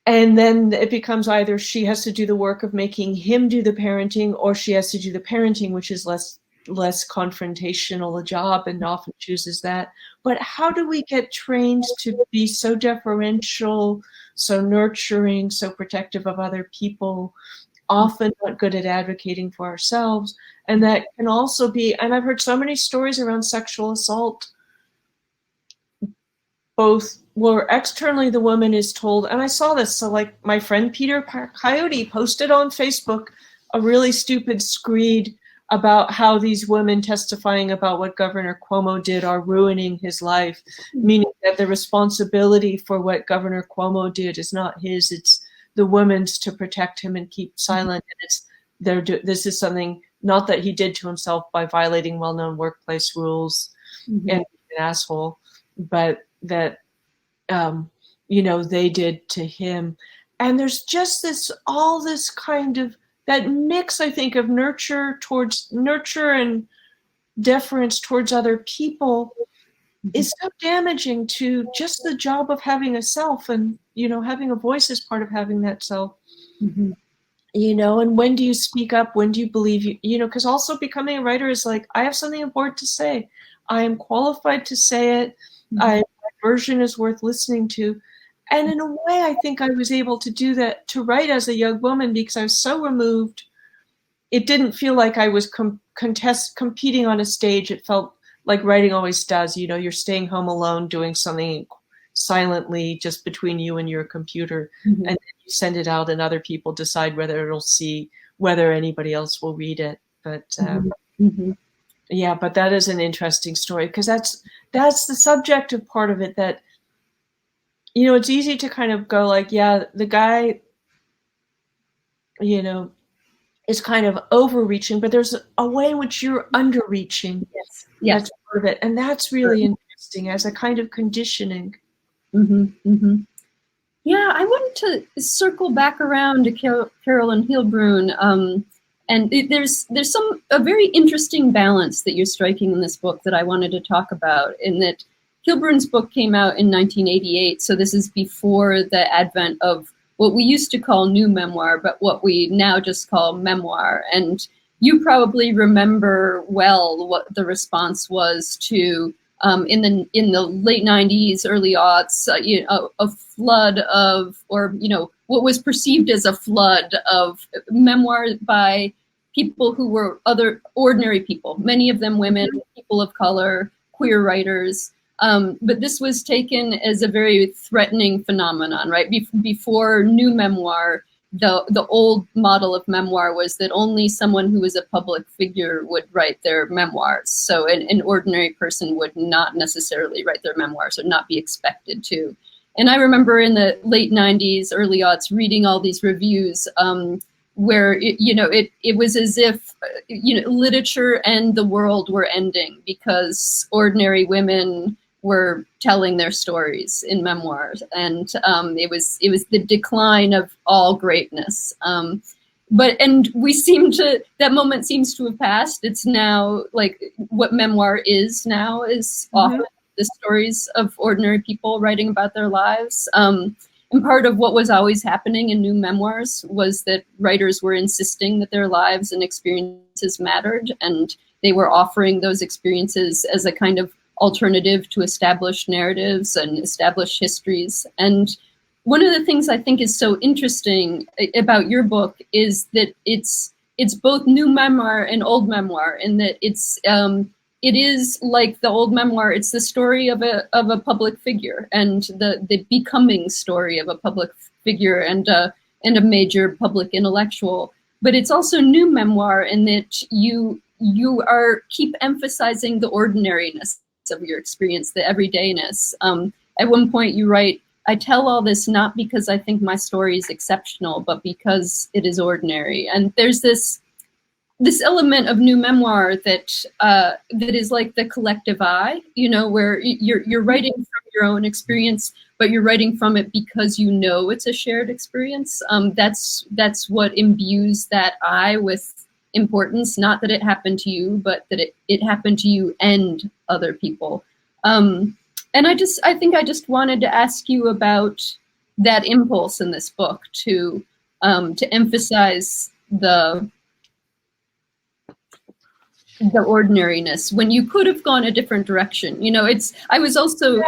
And then it becomes either she has to do the work of making him do the parenting, or she has to do the parenting, which is less confrontational a job, and often chooses that. But how do we get trained to be so deferential, so nurturing, so protective of other people, often not good at advocating for ourselves? And that can also be, and I've heard so many stories around sexual assault, both where externally the woman is told, and I saw this, so like my friend Peter Coyote posted on Facebook a really stupid screed about how these women testifying about what Governor Cuomo did are ruining his life, meaning that the responsibility for what Governor Cuomo did is not his, it's the women's to protect him and keep silent. And this is something not that he did to himself by violating well-known workplace rules and being an asshole, but that they did to him. And there's just all this kind of that mix, I think, of nurture and deference towards other people is so damaging to just the job of having a self, and having a voice is part of having that self. And when do you speak up? When do you believe because also becoming a writer is like, I have something important to say. I am qualified to say it. My version is worth listening to. And in a way, I think I was able to do that, to write as a young woman, because I was so removed. It didn't feel like I was competing on a stage. It felt like writing always does. You're staying home alone, doing something silently just between you and your computer. And then you send it out and other people decide whether anybody else will read it. But yeah, but that is an interesting story, because that's the subjective part of it, that it's easy to kind of go like, yeah, the guy, is kind of overreaching, but there's a way in which you're underreaching. Yes. That's part of it. And that's really interesting as a kind of conditioning. Yeah, I wanted to circle back around to Carolyn Heilbrunn. And there's a very interesting balance that you're striking in this book that I wanted to talk about, in that Heilbrunn's book came out in 1988, so this is before the advent of what we used to call new memoir, but what we now just call memoir. And you probably remember well what the response was to, in the late 90s, early aughts, a flood of, or what was perceived as a flood of memoir by people who were other ordinary people, many of them women, people of color, queer writers. But this was taken as a very threatening phenomenon, right? Before new memoir, the old model of memoir was that only someone who was a public figure would write their memoirs. So an ordinary person would not necessarily write their memoirs or not be expected to. And I remember in the late 90s, early aughts, reading all these reviews where, it was as if, literature and the world were ending because ordinary women were telling their stories in memoirs, and it was the decline of all greatness. And we that moment seems to have passed. It's now like what memoir is now is often the stories of ordinary people writing about their lives. And part of what was always happening in new memoirs was that writers were insisting that their lives and experiences mattered, and they were offering those experiences as a kind of alternative to established narratives and established histories. And one of the things I think is so interesting about your book is that it's both new memoir and old memoir, in that it is like the old memoir. It's the story of a public figure and the becoming story of a public figure and a major public intellectual. But it's also new memoir in that you keep emphasizing the ordinariness of your experience, the everydayness. At one point you write, "I tell all this not because I think my story is exceptional, but because it is ordinary." And there's this element of new memoir that is like the collective I, where you're writing from your own experience, but you're writing from it because it's a shared experience. That's what imbues that I with importance, not that it happened to you, but that it happened to you and other people. And I think I just wanted to ask you about that impulse in this book to emphasize the ordinariness when you could have gone a different direction. I was also,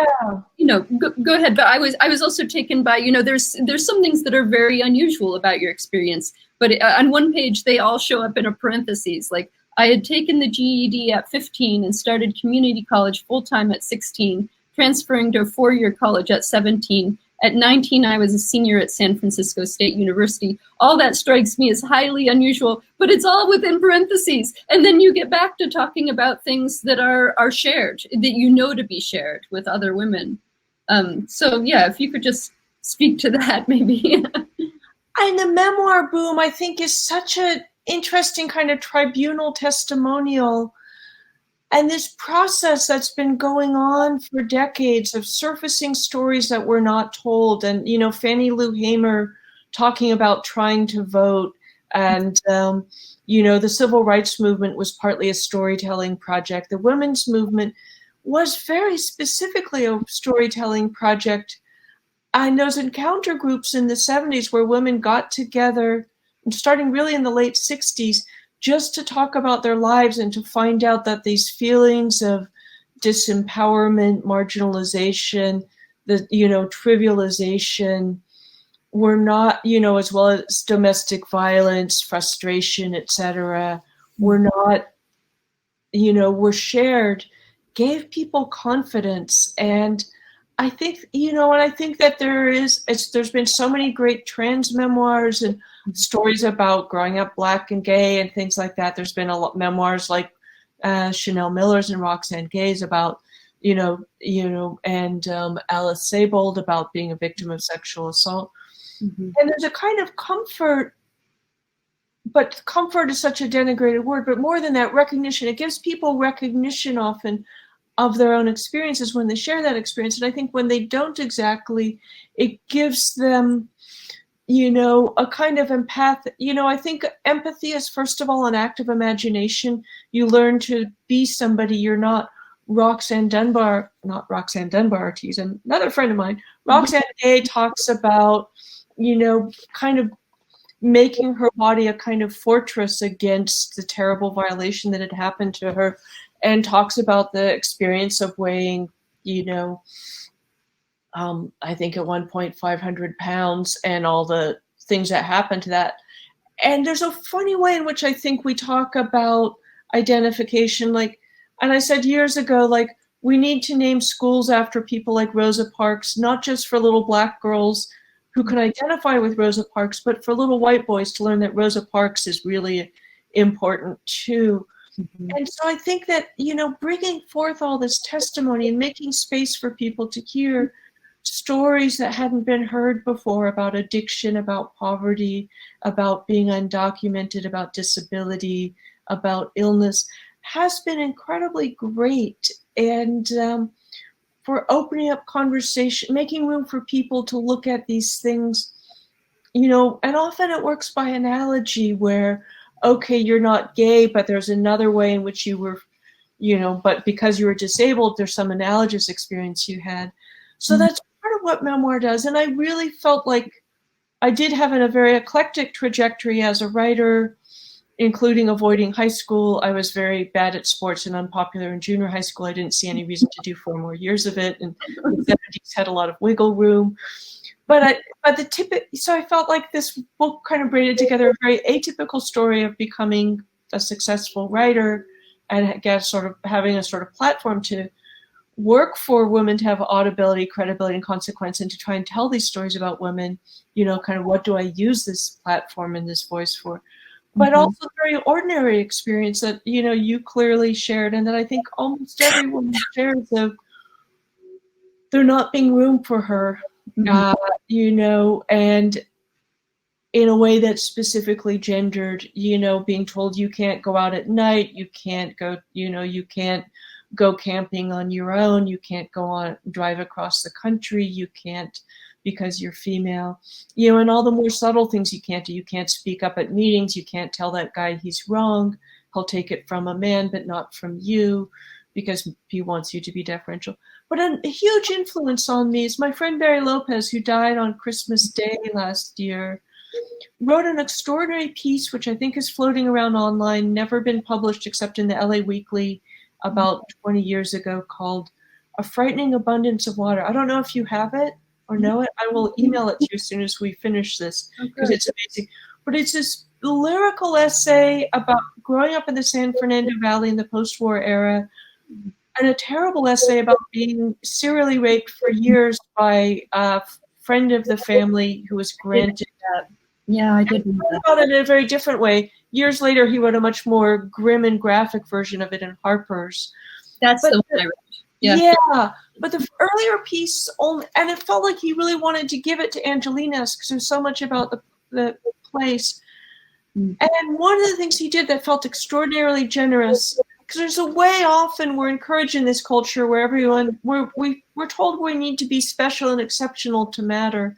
go ahead, but I was also taken by, there's some things that are very unusual about your experience. But on one page, they all show up in a parentheses. Like, I had taken the GED at 15 and started community college full-time at 16, transferring to a 4-year college at 17. At 19, I was a senior at San Francisco State University. All that strikes me as highly unusual, but it's all within parentheses. And then you get back to talking about things that are shared, that to be shared with other women. So yeah, if you could just speak to that, maybe. And the memoir boom, I think, is such an interesting kind of tribunal testimonial. And this process that's been going on for decades of surfacing stories that were not told. And, Fannie Lou Hamer talking about trying to vote. And, the civil rights movement was partly a storytelling project. The women's movement was very specifically a storytelling project. And those encounter groups in the 70s where women got together, starting really in the late 60s, just to talk about their lives and to find out that these feelings of disempowerment, marginalization, trivialization were not, as well as domestic violence, frustration, etc., were not, were shared, gave people confidence. And I think, I think that there's been so many great trans memoirs and stories about growing up Black and gay and things like that. There's been a lot memoirs like Chanel Miller's and Roxane Gay's about, and Alice Sebold about being a victim of sexual assault. Mm-hmm. And there's a kind of comfort, but comfort is such a denigrated word, but more than that, recognition. It gives people recognition often of their own experiences when they share that experience. And I think when they don't exactly, it gives them, a kind of empath. I think empathy is, first of all, an act of imagination. You learn to be somebody. You're not Roxanne Dunbar Ortiz, and another friend of mine. Roxane Gay talks about, kind of making her body a kind of fortress against the terrible violation that had happened to her, and talks about the experience of weighing, I think at one point 500 pounds and all the things that happened to that. And there's a funny way in which I think we talk about identification, and I said years ago, We need to name schools after people like Rosa Parks, not just for little Black girls who can identify with Rosa Parks, but for little white boys to learn that Rosa Parks is really important too. Mhm. And so I think that, bringing forth all this testimony and making space for people to hear stories that hadn't been heard before about addiction, about poverty, about being undocumented, about disability, about illness, has been incredibly great. And for opening up conversation, making room for people to look at these things, and often it works by analogy where, okay, you're not gay, but there's another way in which you were, but because you were disabled, there's some analogous experience you had. So that's part of what memoir does. And I really felt like I did have a very eclectic trajectory as a writer, including avoiding high school. I was very bad at sports and unpopular in junior high school. I didn't see any reason to do 4 more years of it. And the 70s had a lot of wiggle room. So I felt like this book kind of braided together a very atypical story of becoming a successful writer and having a sort of platform to work for women to have audibility, credibility, and consequence, and to try and tell these stories about women, kind of what do I use this platform and this voice for? But also a very ordinary experience that, you clearly shared, and that I think almost every woman shares of there not being room for her, and in a way that's specifically gendered, being told you can't go out at night, you can't go, you can't go camping on your own, you can't drive across the country, you can't because you're female, and all the more subtle things you can't do. You can't speak up at meetings, you can't tell that guy he's wrong, he'll take it from a man but not from you because he wants you to be deferential. But a huge influence on me is my friend Barry Lopez, who died on Christmas Day last year, wrote an extraordinary piece, which I think is floating around online, never been published except in the LA Weekly about 20 years ago, called A Frightening Abundance of Water. I don't know if you have it or know it. I will email it to you as soon as we finish this, because it's amazing. But it's this lyrical essay about growing up in the San Fernando Valley in the post-war era, and a terrible essay about being serially raped for years by a friend of the family who was granted. Yeah, I did know that. About it in a very different way. Years later, he wrote a much more grim and graphic version of it in Harper's. That's the one I read. Yeah, but the earlier piece, and it felt like he really wanted to give it to Angelinas because there's so much about the place. And one of the things he did that felt extraordinarily generous, because there's a way often we're encouraged in this culture where we're told we need to be special and exceptional to matter,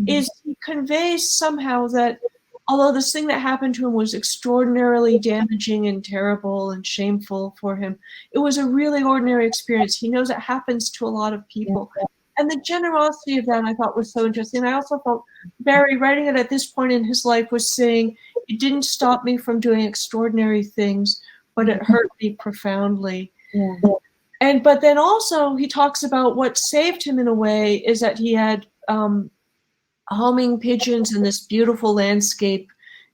is he conveys somehow that although this thing that happened to him was extraordinarily damaging and terrible and shameful for him, it was a really ordinary experience. He knows it happens to a lot of people. And the generosity of that I thought was so interesting. I also felt Barry, writing it at this point in his life, was saying, it didn't stop me from doing extraordinary things, but it hurt me profoundly. Yeah. But then also he talks about what saved him in a way is that he had homing pigeons in this beautiful landscape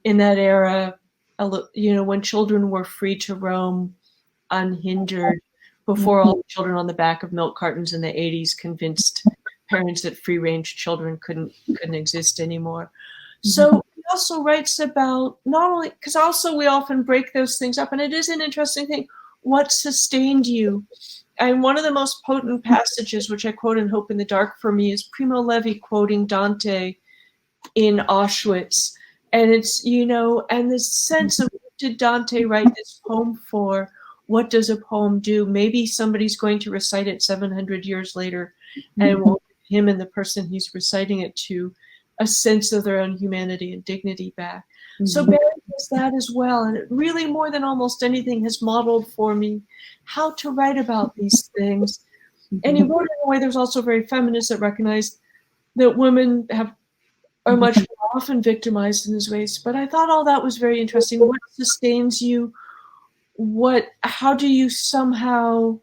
in that era, when children were free to roam unhindered, before all the children on the back of milk cartons in the 80s convinced parents that free-range children couldn't exist anymore. So he also writes about, not only, because also we often break those things up, and it is an interesting thing, what sustained you? And one of the most potent passages, which I quote in Hope in the Dark for me, is Primo Levi quoting Dante in Auschwitz. And it's, and this sense of, what did Dante write this poem for? What does a poem do? Maybe somebody's going to recite it 700 years later, and it will give him and the person he's reciting it to a sense of their own humanity and dignity back. So Barry does that as well. And it really, more than almost anything, has modeled for me how to write about these things. And he wrote it in a way that was also very feminist, that recognized that women are much more often victimized in these ways. But I thought all that was very interesting. What sustains you? How do you somehow,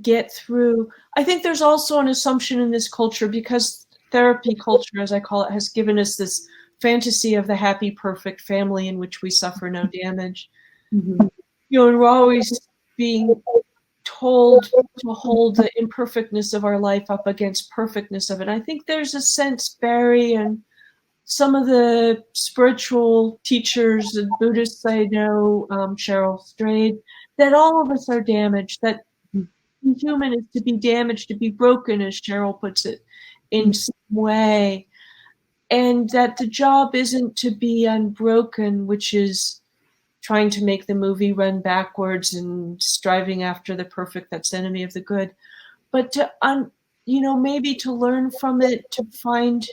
get through? I think there's also an assumption in this culture, because therapy culture, as I call it, has given us this fantasy of the happy, perfect family in which we suffer no damage. And we're always being told to hold the imperfectness of our life up against perfectness of it. I think there's a sense, Barry, and some of the spiritual teachers and Buddhists I know, Cheryl Strayed, that all of us are damaged, that human is to be damaged, to be broken, as Cheryl puts it, in some way. And that the job isn't to be unbroken, which is trying to make the movie run backwards and striving after the perfect that's enemy of the good, but to maybe to learn from it, to find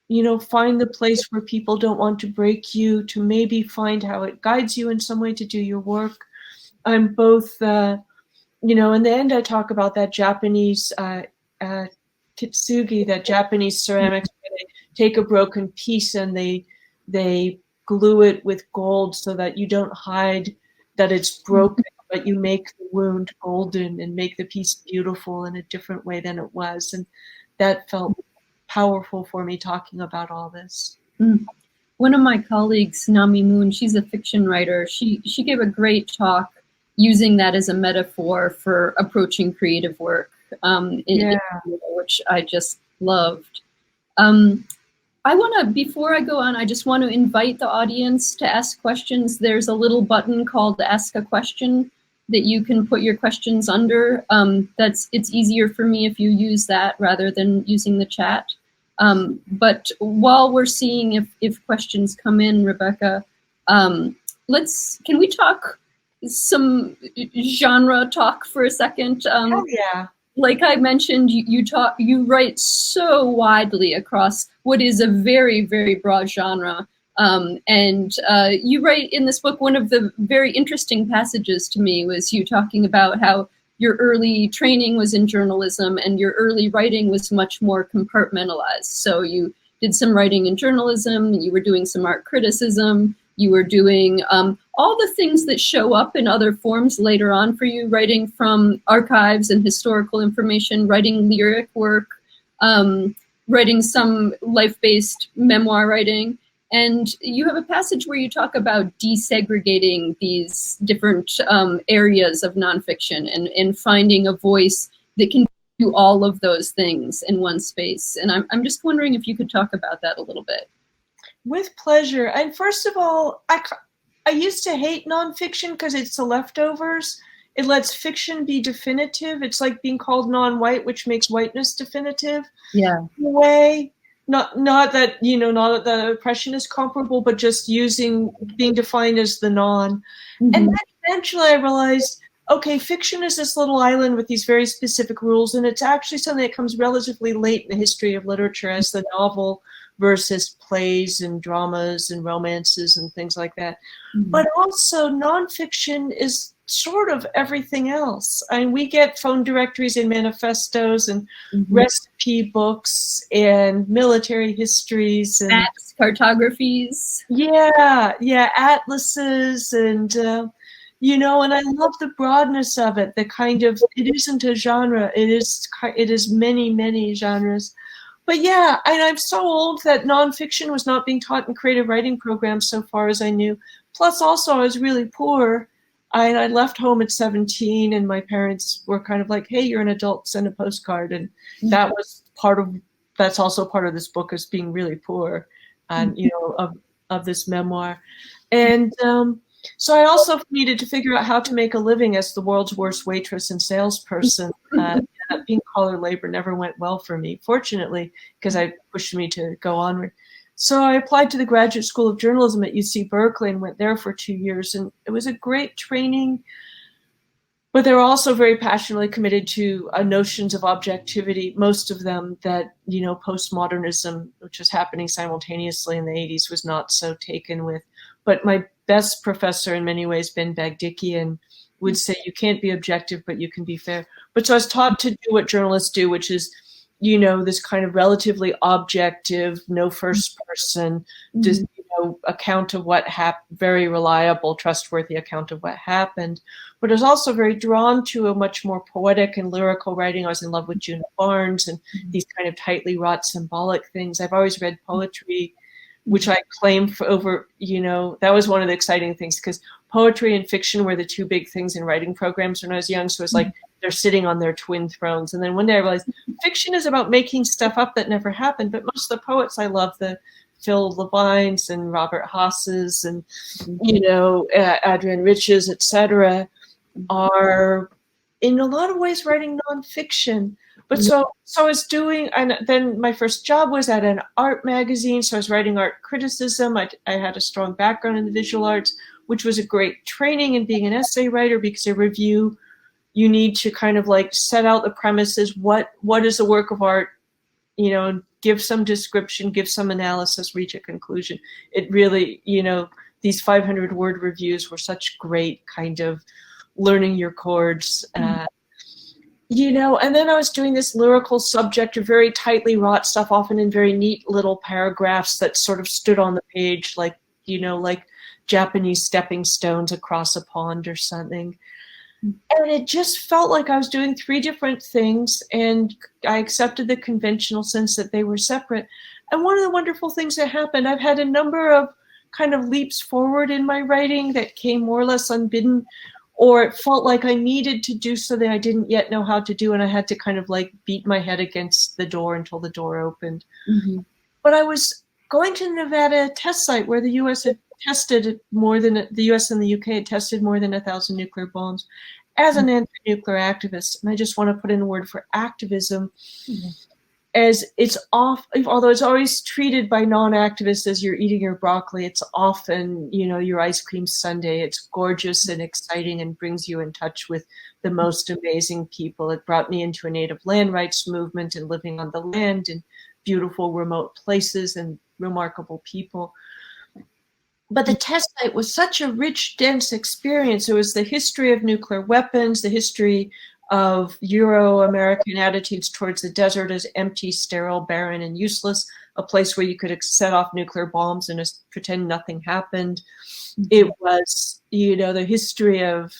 the place where people don't want to break you, to maybe find how it guides you in some way to do your work. I'm both in the end I talk about that Japanese kintsugi, that Japanese ceramics where they take a broken piece and they glue it with gold so that you don't hide that it's broken, but you make the wound golden and make the piece beautiful in a different way than it was. And that felt powerful for me, talking about all this. One of my colleagues, Nami Moon, she's a fiction writer. She gave a great talk using that as a metaphor for approaching creative work, which I just loved. Before I go on, I just want to invite the audience to ask questions. There's a little button called Ask a Question that you can put your questions under. It's easier for me if you use that rather than using the chat. But while we're seeing if questions come in, Rebecca, can we talk some genre talk for a second? Yeah. Like I mentioned, you write so widely across what is a very, very broad genre. And you write in this book, one of the very interesting passages to me was you talking about how your early training was in journalism and your early writing was much more compartmentalized. So you did some writing in journalism, you were doing some art criticism, you were doing all the things that show up in other forms later on for you, writing from archives and historical information, writing lyric work, writing some life-based memoir writing. And you have a passage where you talk about desegregating these different areas of nonfiction and finding a voice that can do all of those things in one space. And I'm just wondering if you could talk about that a little bit. With pleasure. And first of all, I used to hate nonfiction because it's the leftovers. It lets fiction be definitive. It's like being called non-white, which makes whiteness definitive. Yeah. In a way, not that the oppression is comparable, but just being defined as the non. Mm-hmm. And then eventually I realized, okay, fiction is this little island with these very specific rules, and it's actually something that comes relatively late in the history of literature as the novel versus plays and dramas and romances and things like that. Mm-hmm. But also nonfiction is sort of everything else. I mean, we get phone directories and manifestos and recipe books and military histories and maps, cartographies. Yeah, atlases and and I love the broadness of it. The kind of, it isn't a genre. It is many, many genres. But yeah, and I'm so old that nonfiction was not being taught in creative writing programs so far as I knew. Plus, also, I was really poor. I left home at 17, and my parents were kind of like, "Hey, you're an adult, send a postcard." And that's also part of this book, is being really poor, and of this memoir. And so I also needed to figure out how to make a living as the world's worst waitress and salesperson. Pink-collar labor never went well for me, fortunately, because it pushed me to go onward. So I applied to the Graduate School of Journalism at UC Berkeley and went there for 2 years. And it was a great training, but they were also very passionately committed to notions of objectivity. Most of them that, postmodernism, which was happening simultaneously in the 80s, was not so taken with. But my best professor in many ways, Ben Bagdikian, would say you can't be objective, but you can be fair. But so I was taught to do what journalists do, which is, this kind of relatively objective, no first person, just, account of what happened, very reliable, trustworthy account of what happened. But I was also very drawn to a much more poetic and lyrical writing. I was in love with Juna Barnes and these kind of tightly wrought symbolic things. I've always read poetry which I claim for over, that was one of the exciting things, because poetry and fiction were the two big things in writing programs when I was young. So it was like they're sitting on their twin thrones. And then one day I realized fiction is about making stuff up that never happened. But most of the poets I love, the Phil Levines and Robert Haas's and, Adrienne Rich's, etc., are in a lot of ways writing nonfiction. But so I was doing, and then my first job was at an art magazine. So I was writing art criticism. I had a strong background in the visual arts, which was a great training in being an essay writer, because a review, you need to kind of like set out the premises. What is a work of art? Give some description, give some analysis, reach a conclusion. It really, these 500-word reviews were such great kind of learning your chords. And then I was doing this lyrical subject of very tightly wrought stuff, often in very neat little paragraphs that sort of stood on the page, like Japanese stepping stones across a pond or something. And it just felt like I was doing three different things, and I accepted the conventional sense that they were separate. And one of the wonderful things that happened, I've had a number of kind of leaps forward in my writing that came more or less unbidden, or it felt like I needed to do something I didn't yet know how to do, and I had to kind of like beat my head against the door until the door opened. Mm-hmm. But I was going to the Nevada test site where the U.S. had tested the U.S. and the U.K. had tested more than 1,000 nuclear bombs as an anti-nuclear activist. And I just want to put in a word for activism, as it's off, although it's always treated by non-activists as you're eating your broccoli, it's often, your ice cream sundae. It's gorgeous and exciting and brings you in touch with the most amazing people. It brought me into a native land rights movement and living on the land in beautiful remote places and remarkable people. But the test site was such a rich, dense experience. It was the history of nuclear weapons, the history of Euro-American attitudes towards the desert as empty, sterile, barren, and useless, a place where you could set off nuclear bombs and just pretend nothing happened. It was, the history of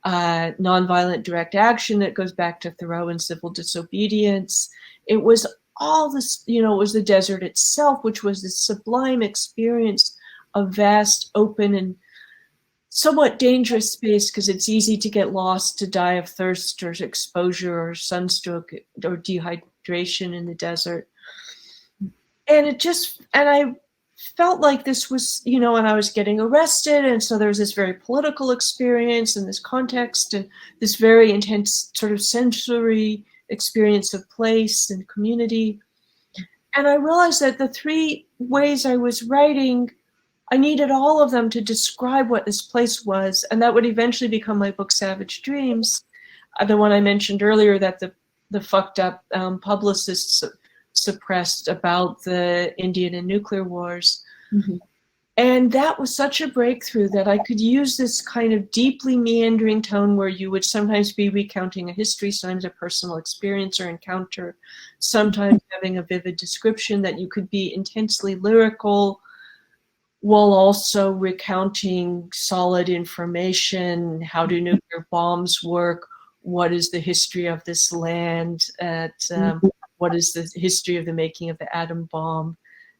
nonviolent direct action that goes back to Thoreau and civil disobedience. It was all this, it was the desert itself, which was this sublime experience of vast, open, and somewhat dangerous space, because it's easy to get lost, to die of thirst or exposure or sunstroke or dehydration in the desert. And I felt like this was, and I was getting arrested. And so there was this very political experience in this context, and this very intense sort of sensory experience of place and community. And I realized that the three ways I was writing, I needed all of them to describe what this place was, and that would eventually become my book, Savage Dreams, the one I mentioned earlier that the fucked up publicists suppressed about the Indian and nuclear wars. Mm-hmm. And that was such a breakthrough that I could use this kind of deeply meandering tone where you would sometimes be recounting a history, sometimes a personal experience or encounter, sometimes having a vivid description, that you could be intensely lyrical, while also recounting solid information. How do nuclear bombs work? What is the history of this land? What is the history of the making of the atom bomb?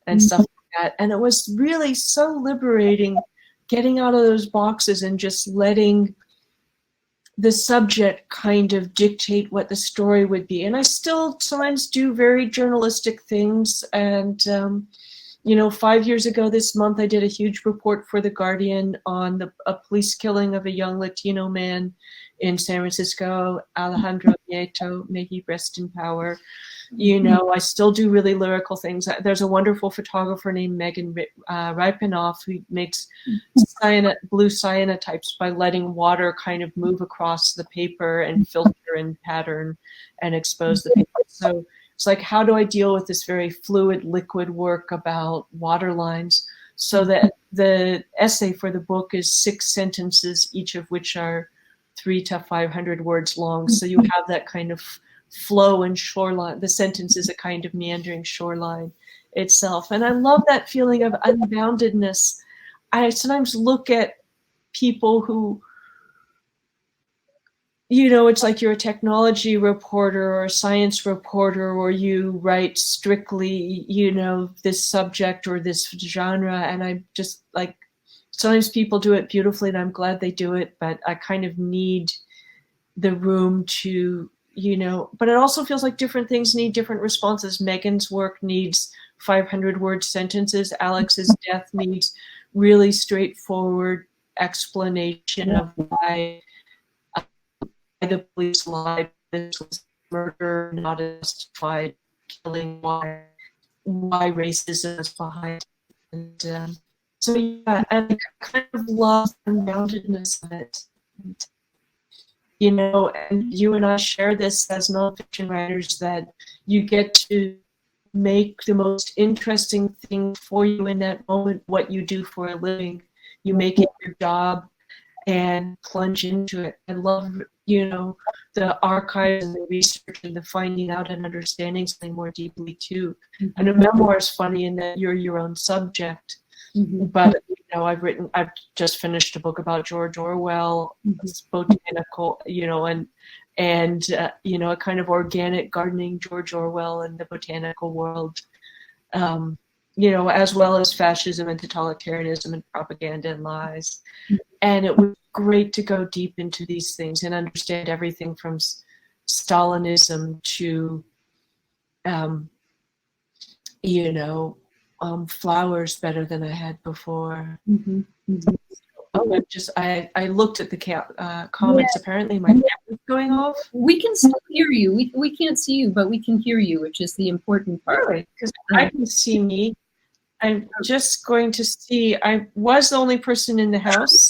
And stuff like that. And it was really so liberating getting out of those boxes and just letting the subject kind of dictate what the story would be. And I still sometimes do very journalistic things. And 5 years ago this month, I did a huge report for The Guardian on a police killing of a young Latino man in San Francisco, Alejandro Nieto, may he rest in power. I still do really lyrical things. There's a wonderful photographer named Megan Ripenoff who makes blue cyanotypes by letting water kind of move across the paper and filter and pattern and expose the paper. So it's like, how do I deal with this very fluid, liquid work about water lines, so that the essay for the book is 6 sentences, each of which are 300 to 500 words long. So you have that kind of flow and shoreline. The sentence is a kind of meandering shoreline itself. And I love that feeling of unboundedness. I sometimes look at people who, it's like you're a technology reporter or a science reporter, or you write strictly, this subject or this genre. And I just like, sometimes people do it beautifully and I'm glad they do it, but I kind of need the room to, but it also feels like different things need different responses. Megan's work needs 500-word sentences. Alex's death needs really straightforward explanation of why the police lied. This was murder, not a justified killing. Why racism is behind. And so yeah, and I kind of love the unboundedness of it. And, and you and I share this as nonfiction writers, that you get to make the most interesting thing for you in that moment what you do for a living. You make it your job and plunge into it. I love, the archives and the research and the finding out and understanding something more deeply too. Mm-hmm. And a memoir is funny in that you're your own subject. Mm-hmm. But I've just finished a book about George Orwell, mm-hmm. botanical, and a kind of organic gardening George Orwell in the botanical world, as well as fascism and totalitarianism and propaganda and lies. Mm-hmm. And it was great to go deep into these things and understand everything from Stalinism to, flowers better than I had before. Mm-hmm. Mm-hmm. I looked at the comments. Yeah. Apparently my camera's going off. We can still hear you. We can't see you, but we can hear you, which is the important part. Really? Because I can see me. I'm just going to see. I was the only person in the house.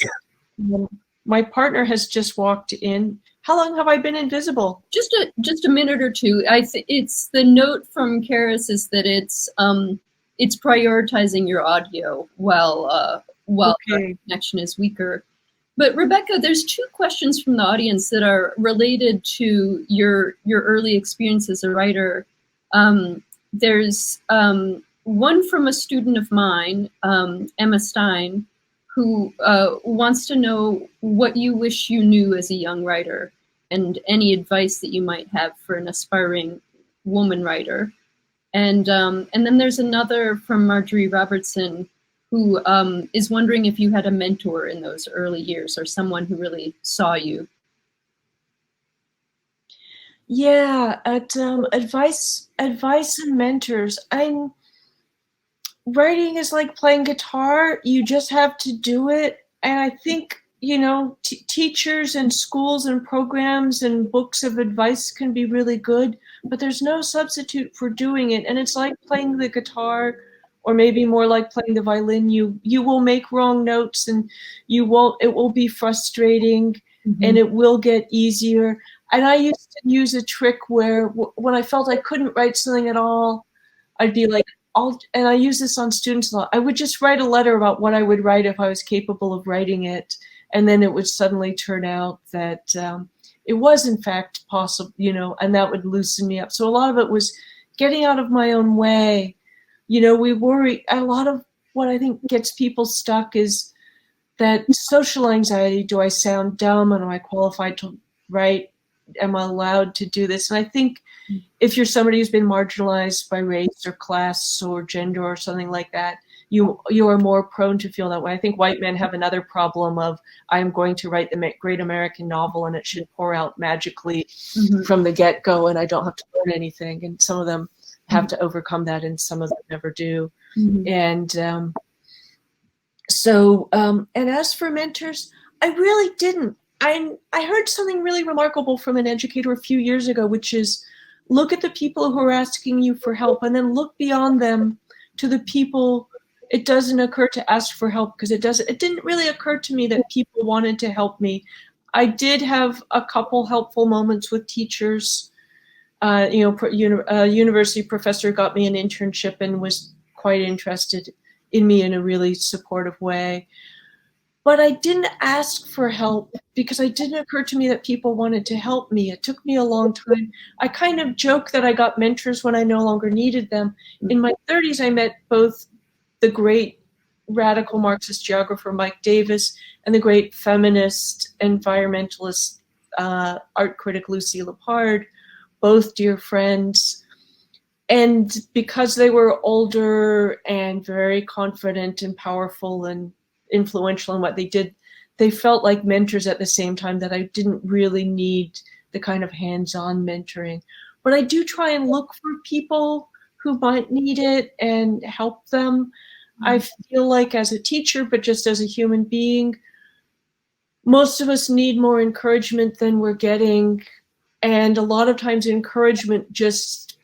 My partner has just walked in. How long have I been invisible? Just a minute or two. It's the note from Karis is that it's prioritizing your audio while the connection is weaker. But Rebecca, there's two questions from the audience that are related to your early experience as a writer. There's one from a student of mine, Emma Stein, who wants to know what you wish you knew as a young writer and any advice that you might have for an aspiring woman writer. And then there's another from Marjorie Robertson, who is wondering if you had a mentor in those early years or someone who really saw you. Yeah, advice and mentors. Writing is like playing guitar. You just have to do it. And I think, teachers and schools and programs and books of advice can be really good, but there's no substitute for doing it. And it's like playing the guitar, or maybe more like playing the violin. You will make wrong notes and it will be frustrating, mm-hmm. and it will get easier. And I used to use a trick where when I felt I couldn't write something at all, I'd be like, and I use this on students a lot. I would just write a letter about what I would write if I was capable of writing it. And then it would suddenly turn out that it was in fact possible, and that would loosen me up. So a lot of it was getting out of my own way. We worry. A lot of what I think gets people stuck is that social anxiety. Do I sound dumb? Am I qualified to write? Am I allowed to do this? And I think if you're somebody who's been marginalized by race or class or gender or something like that, you are more prone to feel that way. I think white men have another problem of, I'm going to write the great American novel and it should pour out magically, mm-hmm. from the get-go and I don't have to learn anything. And some of them have to overcome that and some of them never do. Mm-hmm. And and as for mentors, I really didn't. I heard something really remarkable from an educator a few years ago, which is look at the people who are asking you for help and then look beyond them to the people it doesn't occur to ask for help, because it didn't really occur to me that people wanted to help me. I did have a couple helpful moments with teachers. A university professor got me an internship and was quite interested in me in a really supportive way. But I didn't ask for help because it didn't occur to me that people wanted to help me. It took me a long time. I kind of joke that I got mentors when I no longer needed them. In my 30s, I met both the great radical Marxist geographer Mike Davis and the great feminist environmentalist art critic Lucy Lepard, both dear friends. And because they were older and very confident and powerful and influential in what they did, they felt like mentors at the same time, that I didn't really need the kind of hands-on mentoring. But I do try and look for people who might need it and help them. I feel like as a teacher, but just as a human being, most of us need more encouragement than we're getting. And a lot of times encouragement just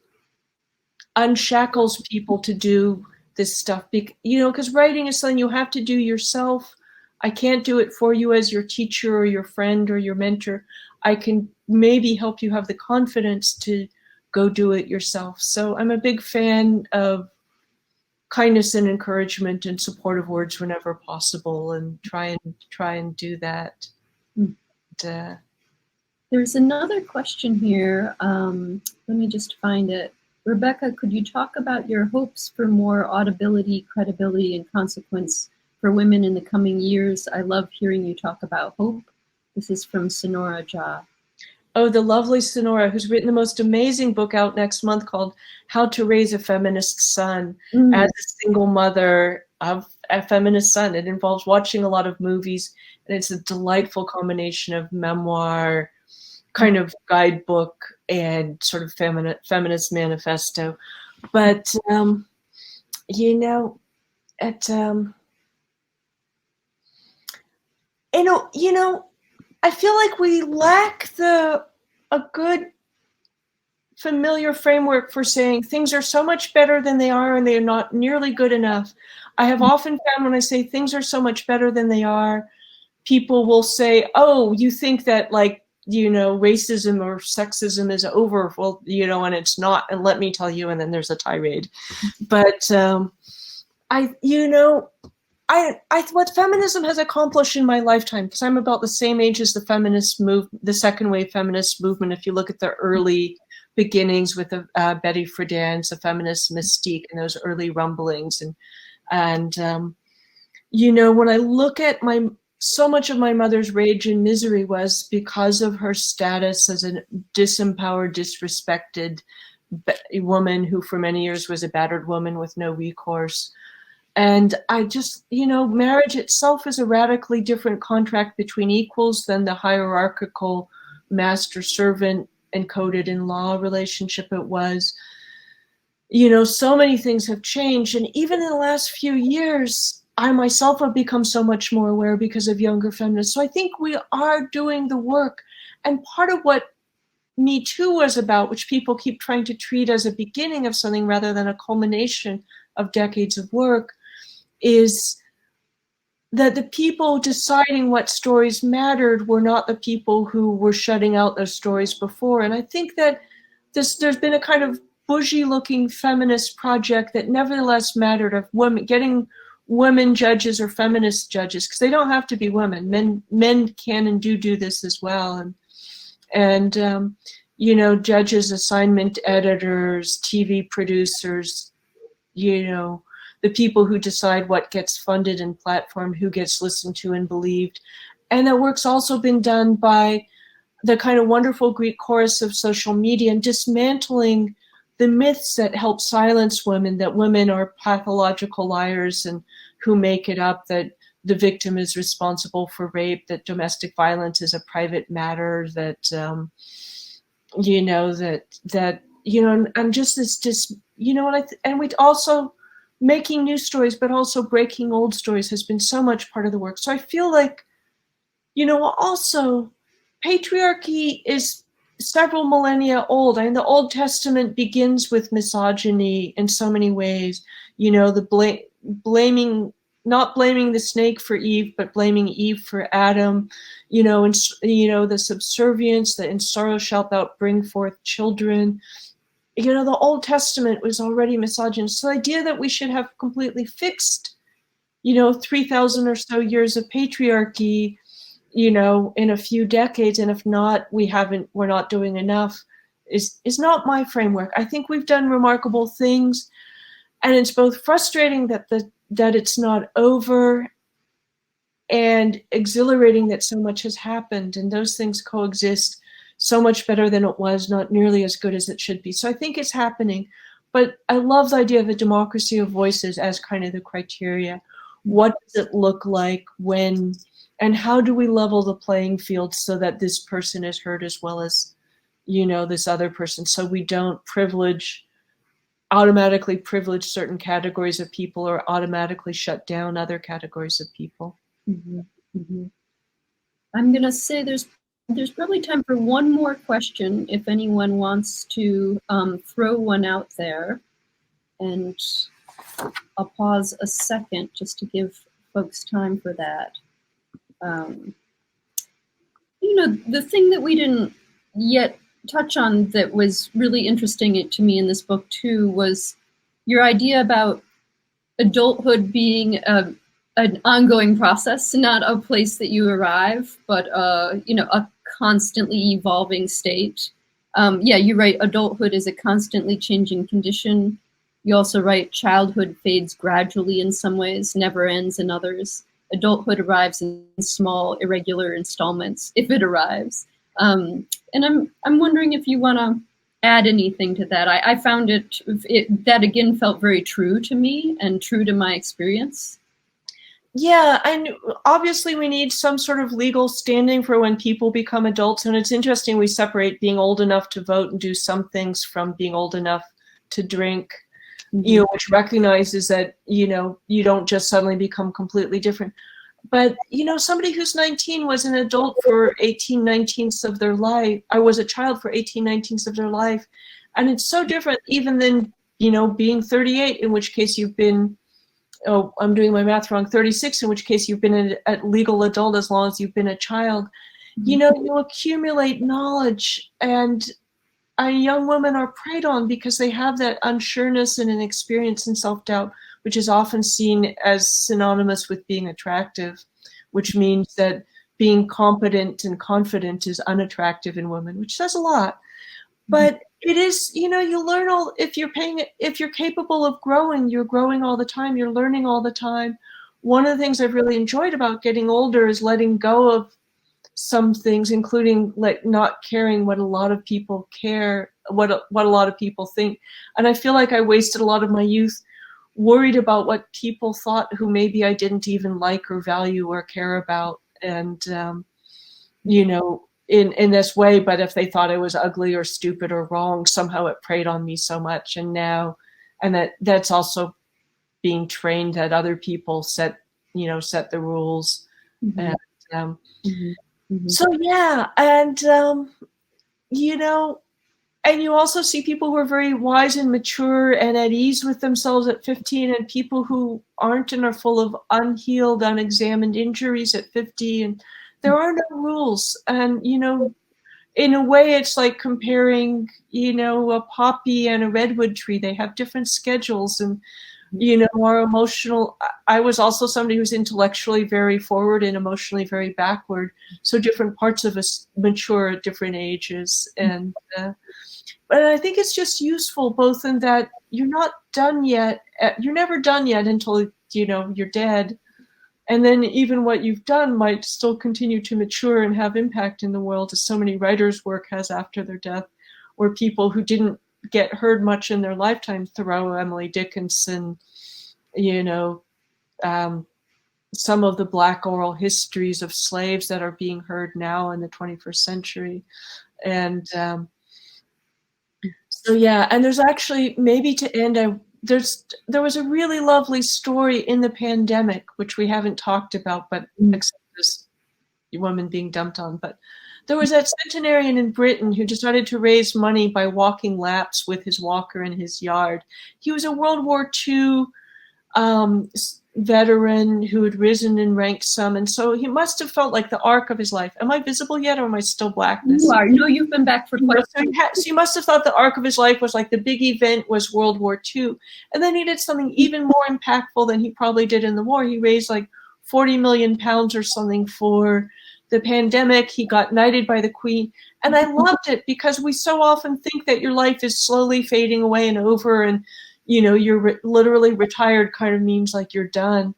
unshackles people to do this stuff. Because writing is something you have to do yourself. I can't do it for you as your teacher or your friend or your mentor. I can maybe help you have the confidence to go do it yourself. So I'm a big fan of kindness and encouragement and supportive words whenever possible, and try and do that. There's another question here. Let me just find it. Rebecca, could you talk about your hopes for more audibility, credibility, and consequence for women in the coming years? I love hearing you talk about hope. This is from Sonora Jha. Oh, the lovely Sonora, who's written the most amazing book out next month called How to Raise a Feminist Son. As a single mother of a feminist son. It involves watching a lot of movies, and it's a delightful combination of memoir, kind of guidebook, and sort of feminist manifesto. But, I feel like we lack a good familiar framework for saying things are so much better than they are and they are not nearly good enough. I have often found when I say things are so much better than they are, people will say, oh, you think that racism or sexism is over. Well, and it's not, and let me tell you, and then there's a tirade. But what feminism has accomplished in my lifetime, because I'm about the same age as the second wave feminist movement. If you look at the early beginnings with Betty Friedan's, the feminist mystique, and those early rumblings, and when I look at so much of my mother's rage and misery was because of her status as a disempowered, disrespected woman who for many years was a battered woman with no recourse. And I just, marriage itself is a radically different contract between equals than the hierarchical master-servant encoded in law relationship it was. So many things have changed. And even in the last few years, I myself have become so much more aware because of younger feminists. So I think we are doing the work. And part of what Me Too was about, which people keep trying to treat as a beginning of something rather than a culmination of decades of work, is that the people deciding what stories mattered were not the people who were shutting out those stories before. And I think that there's been a kind of bougie-looking feminist project that nevertheless mattered, of getting women judges or feminist judges, because they don't have to be women. Men can and do this as well. And judges, assignment editors, TV producers, the people who decide what gets funded and platformed, who gets listened to and believed. And that work's also been done by the kind of wonderful Greek chorus of social media and dismantling the myths that help silence women, that women are pathological liars and who make it up, that the victim is responsible for rape, that domestic violence is a private matter, that, and just this, and we also, making new stories, but also breaking old stories has been so much part of the work. So I feel like, also patriarchy is several millennia old. I mean, the Old Testament begins with misogyny in so many ways, the not blaming the snake for Eve, but blaming Eve for Adam, the subservience, that in sorrow shalt thou bring forth children. The Old Testament was already misogynist. So the idea that we should have completely fixed, 3,000 or so years of patriarchy, in a few decades, and if not, we're not doing enough, is not my framework. I think we've done remarkable things, and it's both frustrating that it's not over, and exhilarating that so much has happened, and those things coexist so much better than it was, not nearly as good as it should be. So I think it's happening, but I love the idea of a democracy of voices as kind of the criteria. What does it look like when, and how do we level the playing field so that this person is heard as well as, you know, this other person, so we don't automatically privilege certain categories of people or automatically shut down other categories of people. Mm-hmm. Mm-hmm. I'm gonna say there's probably time for one more question if anyone wants to throw one out there, and I'll pause a second just to give folks time for that. You know, the thing that we didn't yet touch on that was really interesting to me in this book too was your idea about adulthood being an ongoing process, not a place that you arrive, but you know, a constantly evolving state. Yeah, you write adulthood is a constantly changing condition. You also write childhood fades gradually in some ways, never ends in others. Adulthood arrives in small, irregular installments, if it arrives. And I'm wondering if you want to add anything to that. I found it that again felt very true to me and true to my experience. Yeah, and obviously we need some sort of legal standing for when people become adults. And it's interesting we separate being old enough to vote and do some things from being old enough to drink, you know, which recognizes that, you know, you don't just suddenly become completely different. But, you know, somebody who's 19 was an adult for 18/19ths of their life. I was a child for 18/19ths of their life. And it's so different even than, you know, being 38, in which case you've been, oh, I'm doing my math wrong, 36, in which case you've been a legal adult as long as you've been a child. You know, you accumulate knowledge, and young women are preyed on because they have that unsureness and inexperience and self-doubt, which is often seen as synonymous with being attractive, which means that being competent and confident is unattractive in women, which says a lot. But it is, you know, you learn if you're capable of growing, you're growing all the time, you're learning all the time. One of the things I've really enjoyed about getting older is letting go of some things, including like not caring what a lot of people care, what a lot of people think. And I feel like I wasted a lot of my youth worried about what people thought who maybe I didn't even like or value or care about. And, you know, in this way, but if they thought I was ugly or stupid or wrong, somehow it preyed on me so much. And now, and that's also being trained that other people set the rules. And, so yeah, and you know, and you also see people who are very wise and mature and at ease with themselves at 15, and people who aren't and are full of unhealed, unexamined injuries at 50, and there are no rules. And, you know, in a way, it's like comparing, you know, a poppy and a redwood tree. They have different schedules, and, you know, our emotional. I was also somebody who's intellectually very forward and emotionally very backward. So different parts of us mature at different ages. And, but I think it's just useful both in that you're not done yet. You're never done yet until, you know, you're dead. And then even what you've done might still continue to mature and have impact in the world, as so many writers' work has after their death, or people who didn't get heard much in their lifetime, Thoreau, Emily Dickinson, you know, some of the Black oral histories of slaves that are being heard now in the 21st century. And so, yeah, and there's actually, maybe to end, there was a really lovely story in the pandemic, which we haven't talked about, but except this woman being dumped on. But there was that centenarian in Britain who decided to raise money by walking laps with his walker in his yard. He was a World War II veteran who had risen in rank some, and so he must have felt like the arc of his life. Am I visible yet, or am I still blackness? You are. No, you've been back for quite some time. So he must have thought the arc of his life was like the big event was World War II, and then he did something even more impactful than he probably did in the war. He raised like 40 million pounds or something for the pandemic. He got knighted by the Queen, and I loved it because we so often think that your life is slowly fading away and over, and, you know, you're literally retired kind of means like you're done.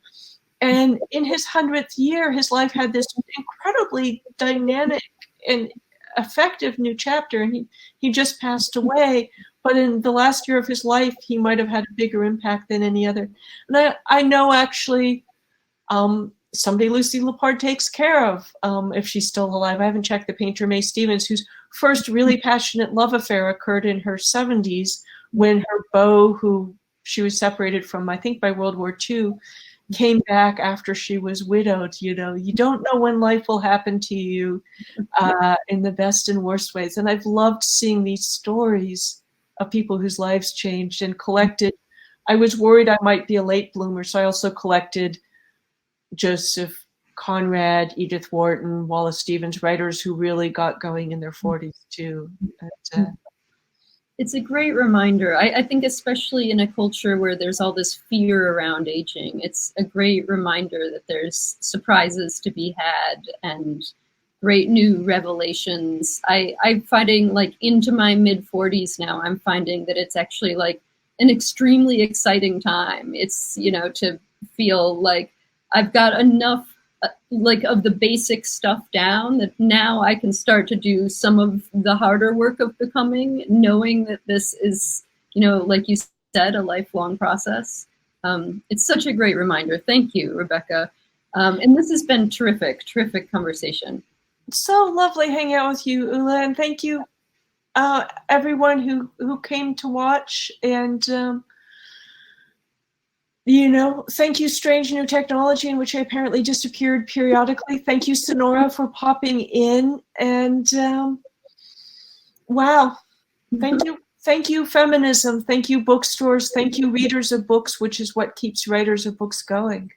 And in his 100th year, his life had this incredibly dynamic and effective new chapter. And he just passed away. But in the last year of his life, he might have had a bigger impact than any other. And I know actually somebody Lucy Lippard takes care of, if she's still alive. I haven't checked the painter May Stevens, whose first really passionate love affair occurred in her 70s when her beau, who she was separated from, I think by World War II, came back after she was widowed. You know, you don't know when life will happen to you in the best and worst ways. And I've loved seeing these stories of people whose lives changed and collected. I was worried I might be a late bloomer, so I also collected Joseph Conrad, Edith Wharton, Wallace Stevens, writers who really got going in their 40s too. It's a great reminder. I think especially in a culture where there's all this fear around aging, it's a great reminder that there's surprises to be had and great new revelations. I'm finding, like, into my mid-40s now, I'm finding that it's actually like an extremely exciting time. It's, you know, to feel like I've got enough like of the basic stuff down that now I can start to do some of the harder work of becoming, knowing that this is, you know, like you said, a lifelong process. It's such a great reminder. Thank you, Rebecca. And this has been terrific conversation. So lovely hanging out with you, Ula, and thank you everyone who came to watch. And you know, thank you, Strange New Technology, in which I apparently disappeared periodically. Thank you, Sonora, for popping in. And wow, thank you. Thank you, feminism. Thank you, bookstores. Thank you, readers of books, which is what keeps writers of books going.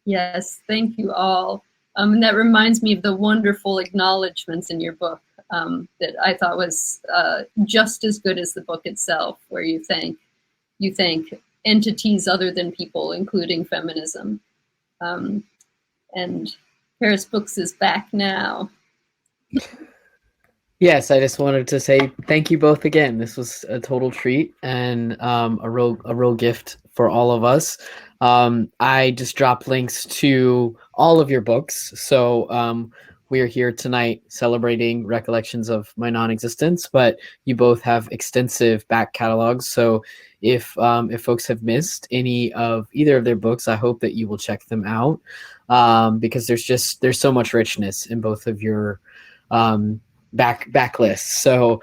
Yes, thank you all. And that reminds me of the wonderful acknowledgments in your book that I thought was just as good as the book itself, where you thank entities other than people, including feminism. And Paris Books is back now. Yes, I just wanted to say thank you both again. This was a total treat and a real gift for all of us. I just dropped links to all of your books. So we are here tonight celebrating Recollections of My Non-Existence, but you both have extensive back catalogs. So if folks have missed any of either of their books, I hope that you will check them out because there's so much richness in both of your backlists. So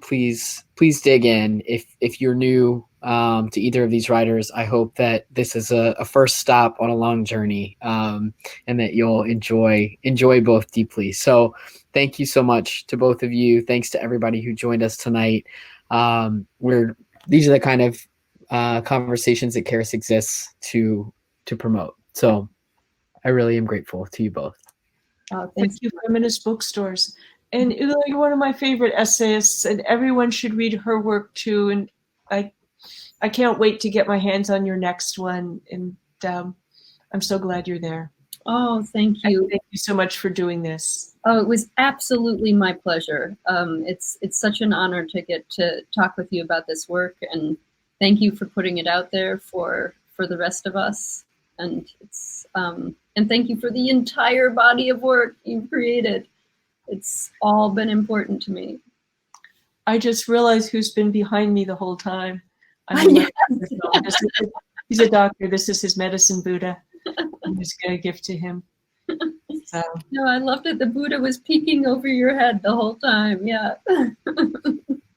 please dig in. If you're new to either of these writers, I hope that this is a first stop on a long journey and that you'll enjoy both deeply. So thank you so much to both of you. Thanks to everybody who joined us tonight. These are the kind of conversations that Charis exists to promote. So I really am grateful to you both. Thank you, Feminist Bookstores. And Ula, you're one of my favorite essayists, and everyone should read her work too. And I can't wait to get my hands on your next one. And I'm so glad you're there. Oh, thank you. And thank you so much for doing this. Oh, it was absolutely my pleasure. It's such an honor to get to talk with you about this work, and thank you for putting it out there for the rest of us. And and thank you for the entire body of work you've created. It's all been important to me. I just realized who's been behind me the whole time. Yes. He's a doctor. This is his medicine Buddha. I'm just going to give to him. So. No, I loved it. The Buddha was peeking over your head the whole time. Yeah.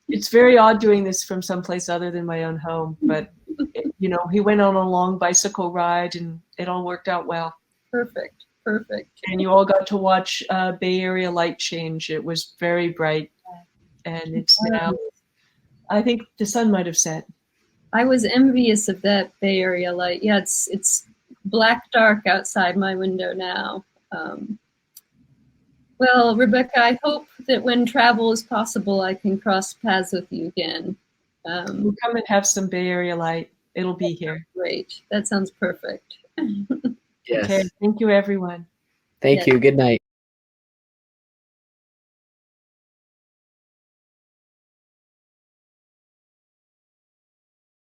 It's very odd doing this from someplace other than my own home, but you know, he went on a long bicycle ride and it all worked out well. Perfect. And you all got to watch Bay Area light change. It was very bright, and it's now, I think the sun might have set. I was envious of that Bay Area light. Yeah, it's black dark outside my window now. Well, Rebecca, I hope that when travel is possible, I can cross paths with you again. We'll come and have some Bay Area light. It'll be here. Great. That sounds perfect. Yes. Okay. Thank you, everyone. Thank you. Good night.